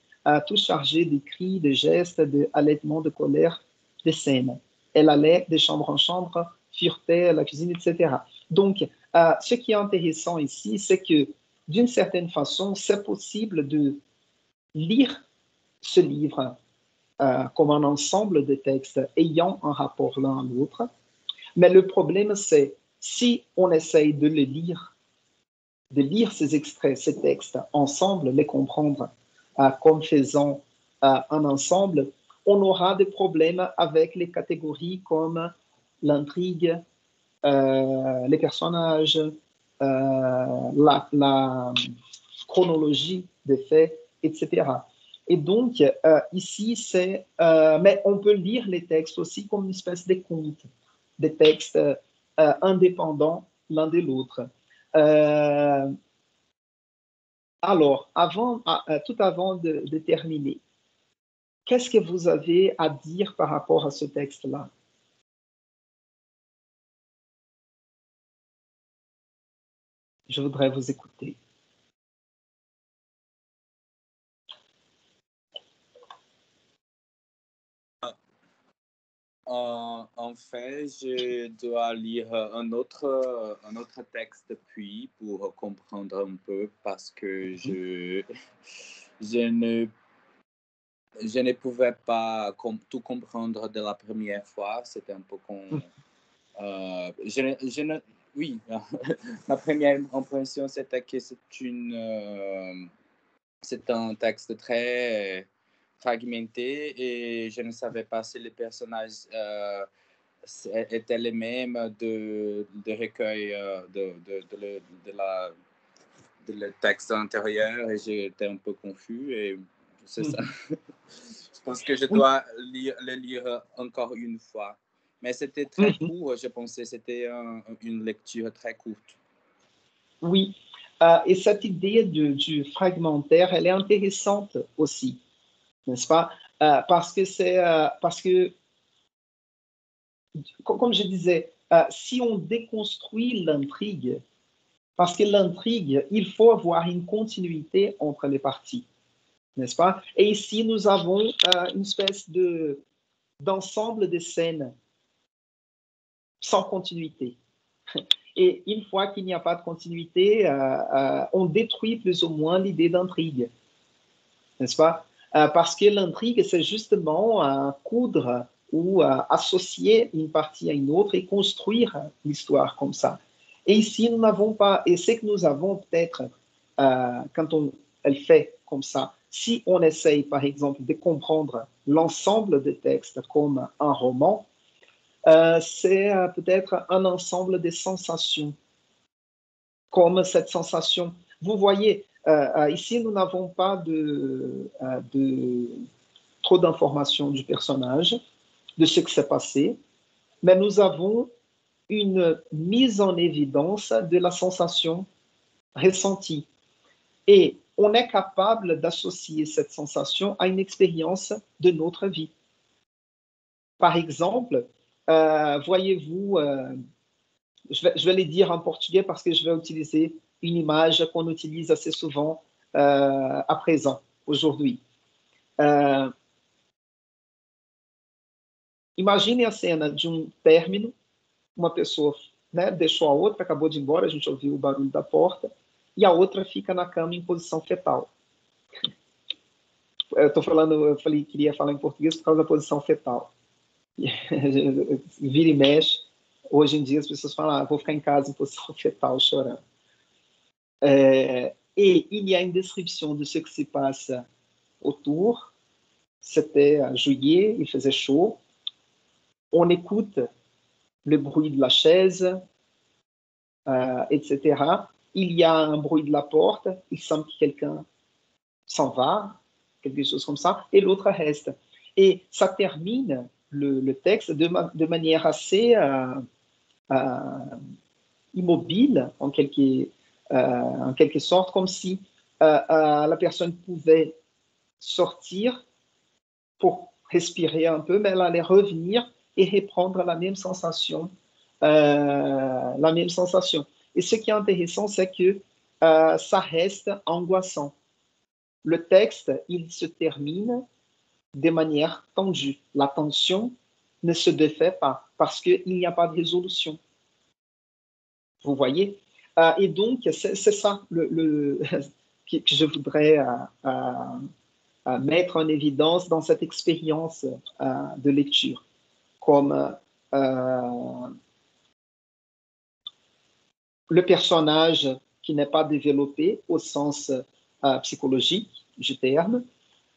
tout chargé de cris, de gestes, d'allaitements, de colère, de scènes. Elle allait de chambre en chambre, furetait à la cuisine, etc. Donc, ce qui est intéressant ici, c'est que d'une certaine façon, c'est possible de lire ce livre comme un ensemble de textes ayant un rapport l'un à l'autre. Mais le problème, c'est si on essaye de lire ces extraits, ces textes ensemble, les comprendre comme faisant un ensemble, on aura des problèmes avec les catégories comme l'intrigue, les personnages, la chronologie des faits, etc. Et donc, ici, mais on peut lire les textes aussi comme une espèce de contes, des textes indépendants l'un de l'autre. Alors, tout avant de terminer, qu'est-ce que vous avez à dire par rapport à ce texte-là? Je voudrais vous écouter. En fait, je dois lire un autre texte puis pour comprendre un peu parce que je ne pouvais pas tout comprendre de la première fois. C'était un peu oui, ma première impression, c'était que c'est un texte très fragmenté et je ne savais pas si les personnages étaient les mêmes de recueil de le texte antérieur et j'étais un peu confus et c'est ça. Je pense que je dois le lire encore une fois. Mais c'était très court, je pensais que c'était une lecture très courte. Oui, et cette idée du fragmentaire, elle est intéressante aussi, n'est-ce pas? Parce que, comme je disais, si on déconstruit l'intrigue, parce que l'intrigue, il faut avoir une continuité entre les parties, n'est-ce pas? Et ici, nous avons une espèce d'ensemble de scènes sans continuité. Et une fois qu'il n'y a pas de continuité, on détruit plus ou moins l'idée d'intrigue, n'est-ce pas? Parce que l'intrigue, c'est justement coudre ou associer une partie à une autre et construire l'histoire comme ça. Et ici, nous n'avons pas, et c'est que nous avons peut-être, quand elle fait comme ça, si on essaye, par exemple, de comprendre l'ensemble des textes comme un roman, c'est peut-être un ensemble de sensations, comme cette sensation. Vous voyez, ici, nous n'avons pas trop d'informations du personnage, de ce qui s'est passé, mais nous avons une mise en évidence de la sensation ressentie. Et on est capable d'associer cette sensation à une expérience de notre vie. Par exemple, voyez-vous, je vais les dire en portugais parce que je vais utiliser une image qu'on utilise assez souvent à présent, aujourd'hui. Imagine a cena de término, uma pessoa, né, deixou a outra, acabou de ir embora, a gente ouviu o barulho da porta, e a outra fica na cama em posição fetal. Eu falei que queria falar em português por causa da posição fetal. Vira e mexe. Hoje em dia as pessoas falam, vou ficar em casa em posição fetal, chorando. Et il y a une description de ce qui se passe autour. C'était juillet, il faisait chaud. On écoute le bruit de la chaise, etc. Il y a un bruit de la porte. Il semble que quelqu'un s'en va, quelque chose comme ça, et l'autre reste. Et ça termine le texte de manière assez immobile, en quelque sorte, comme si la personne pouvait sortir pour respirer un peu, mais elle allait revenir et reprendre la même sensation. Et ce qui est intéressant, c'est que ça reste angoissant. Le texte, il se termine de manière tendue. La tension ne se défait pas parce qu'il n'y a pas de résolution. Vous voyez? Et donc, c'est ça que je voudrais mettre en évidence dans cette expérience de lecture, comme le personnage qui n'est pas développé au sens psychologique du terme,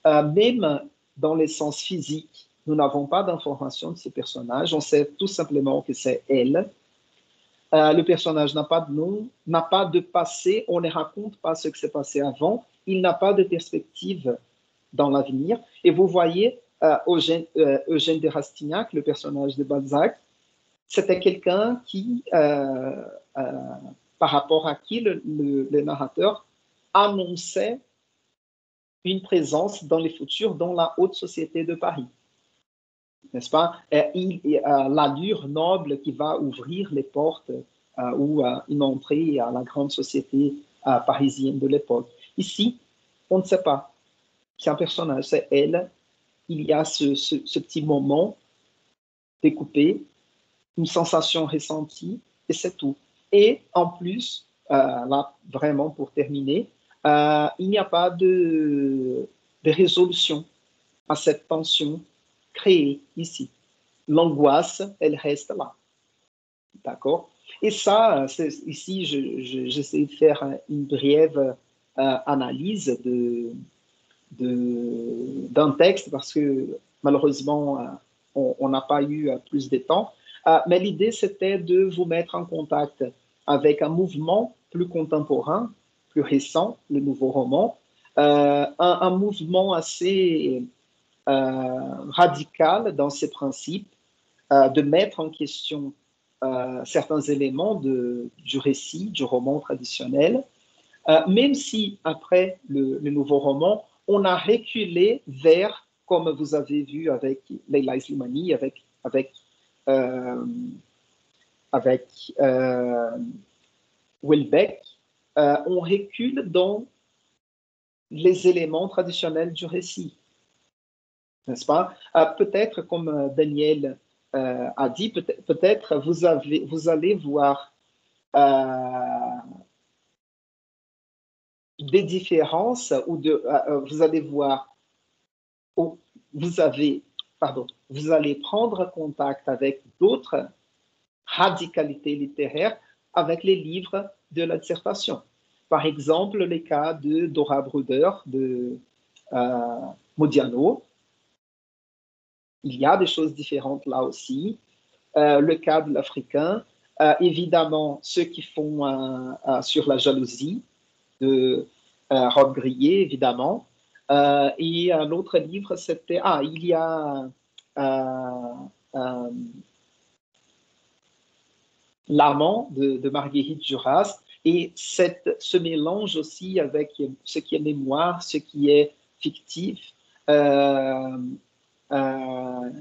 même dans le sens physique, nous n'avons pas d'informations de ce personnage, on sait tout simplement que c'est elle. Le personnage n'a pas de nom, n'a pas de passé, on ne raconte pas ce qui s'est passé avant, il n'a pas de perspective dans l'avenir. Et vous voyez, Eugène de Rastignac, le personnage de Balzac, c'était quelqu'un qui, par rapport à qui le narrateur annonçait une présence dans le futur dans la haute société de Paris. N'est-ce pas? L'allure noble qui va ouvrir les portes ou une entrée à la grande société parisienne de l'époque. Ici, on ne sait pas. C'est un personnage, c'est elle. Il y a ce petit moment découpé, une sensation ressentie, et c'est tout. Et en plus, là, vraiment pour terminer, il n'y a pas de résolution à cette tension créée ici. L'angoisse, elle reste là. D'accord? Et ça, ici, j'essaie de faire une brève analyse d'un texte parce que malheureusement, on n'a pas eu plus de temps. Mais l'idée, c'était de vous mettre en contact avec un mouvement plus contemporain, plus récent, le nouveau roman, un mouvement assez radical dans ses principes, de mettre en question certains éléments du récit, du roman traditionnel, même si après le nouveau roman, on a reculé vers, comme vous avez vu avec Leila Slimani, avec Houellebecq, on recule dans les éléments traditionnels du récit, n'est-ce pas? Peut-être, comme Daniel a dit, peut-être vous allez voir des différences ou vous allez voir, vous allez prendre contact avec d'autres radicalités littéraires avec les livres de la dissertation. Par exemple, les cas de Dora Bruder, de Modiano. Il y a des choses différentes là aussi. Le cas de l'Africain. Évidemment, ceux qui font sur la jalousie, de Rob Grillet, évidemment. Et l'autre livre, c'était... il y a L'amant de Marguerite Duras, et ce mélange aussi avec ce qui est mémoire, ce qui est fictif,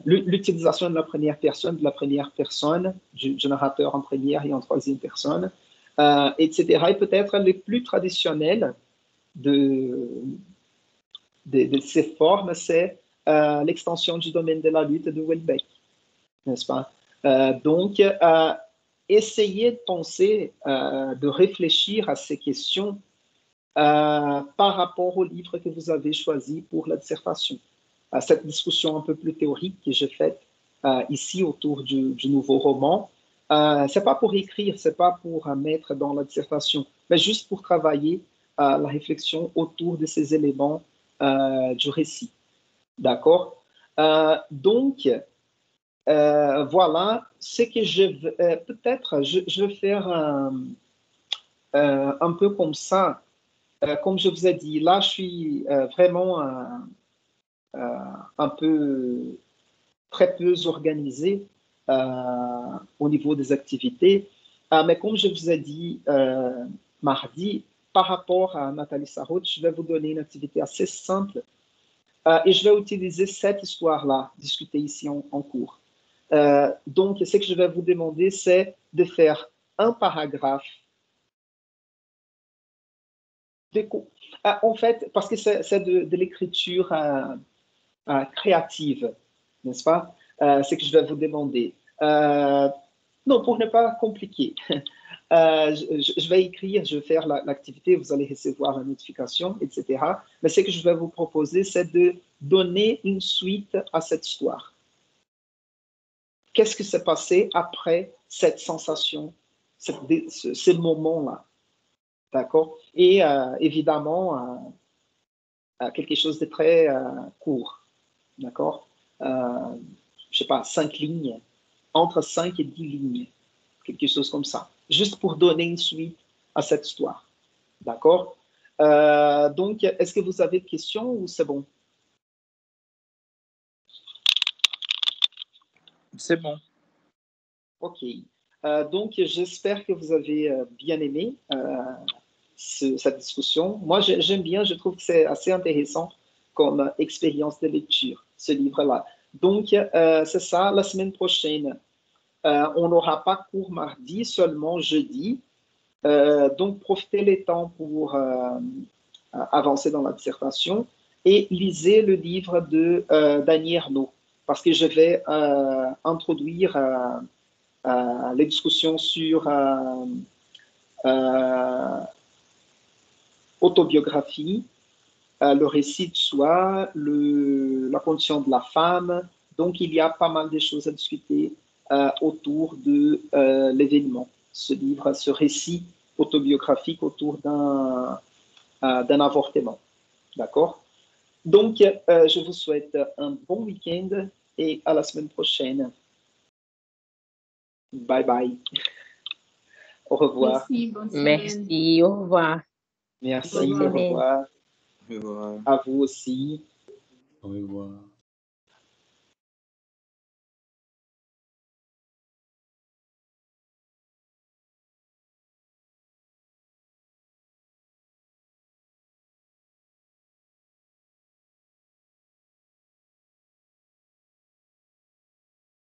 l'utilisation de la première personne, du narrateur en première et en troisième personne, etc. Et peut-être les plus traditionnels de ces formes, c'est l'extension du domaine de la lutte de Houellebecq, n'est-ce pas? Donc, essayez de penser, de réfléchir à ces questions par rapport au livre que vous avez choisi pour la dissertation. Cette discussion un peu plus théorique que j'ai faite ici autour du nouveau roman, c'est pas pour écrire, c'est pas pour mettre dans la dissertation, mais juste pour travailler la réflexion autour de ces éléments du récit. D'accord? Donc, voilà ce que peut-être je vais faire un peu comme ça. Comme je vous ai dit, là, je suis vraiment un peu très peu organisé au niveau des activités. Mais comme je vous ai dit mardi, par rapport à Nathalie Sarraute, je vais vous donner une activité assez simple et je vais utiliser cette histoire-là, discutée ici en cours. Donc, ce que je vais vous demander, c'est de faire un paragraphe. En fait, parce que c'est de l'écriture créative, n'est-ce pas? Ce que je vais vous demander. Non, pour ne pas compliquer, je vais écrire, je vais faire l'activité, vous allez recevoir la notification, etc. Mais ce que je vais vous proposer, c'est de donner une suite à cette histoire. Qu'est-ce qui s'est passé après cette sensation, ce moment-là? D'accord? Et évidemment, quelque chose de très court. D'accord? Je ne sais pas, 5 lignes, entre 5 et 10 lignes, quelque chose comme ça, juste pour donner une suite à cette histoire. D'accord? Donc, est-ce que vous avez des questions ou c'est bon? C'est bon. OK. Donc, j'espère que vous avez bien aimé cette discussion. Moi, j'aime bien, je trouve que c'est assez intéressant comme expérience de lecture, ce livre-là. Donc, c'est ça, la semaine prochaine, on n'aura pas cours mardi, seulement jeudi. Donc, profitez les temps pour avancer dans la dissertation et lisez le livre de Dany Erno, parce que je vais introduire les discussions sur autobiographie, le récit de soi, la condition de la femme. Donc, il y a pas mal de choses à discuter autour de l'événement, ce livre, ce récit autobiographique autour d'un avortement. D'accord? Donc, je vous souhaite un bon week-end et à la semaine prochaine. Bye bye. Au revoir. Merci, bonne semaine. Merci, au revoir. Merci, Bonne au semaine. revoir. Au revoir. À vous aussi. Au revoir.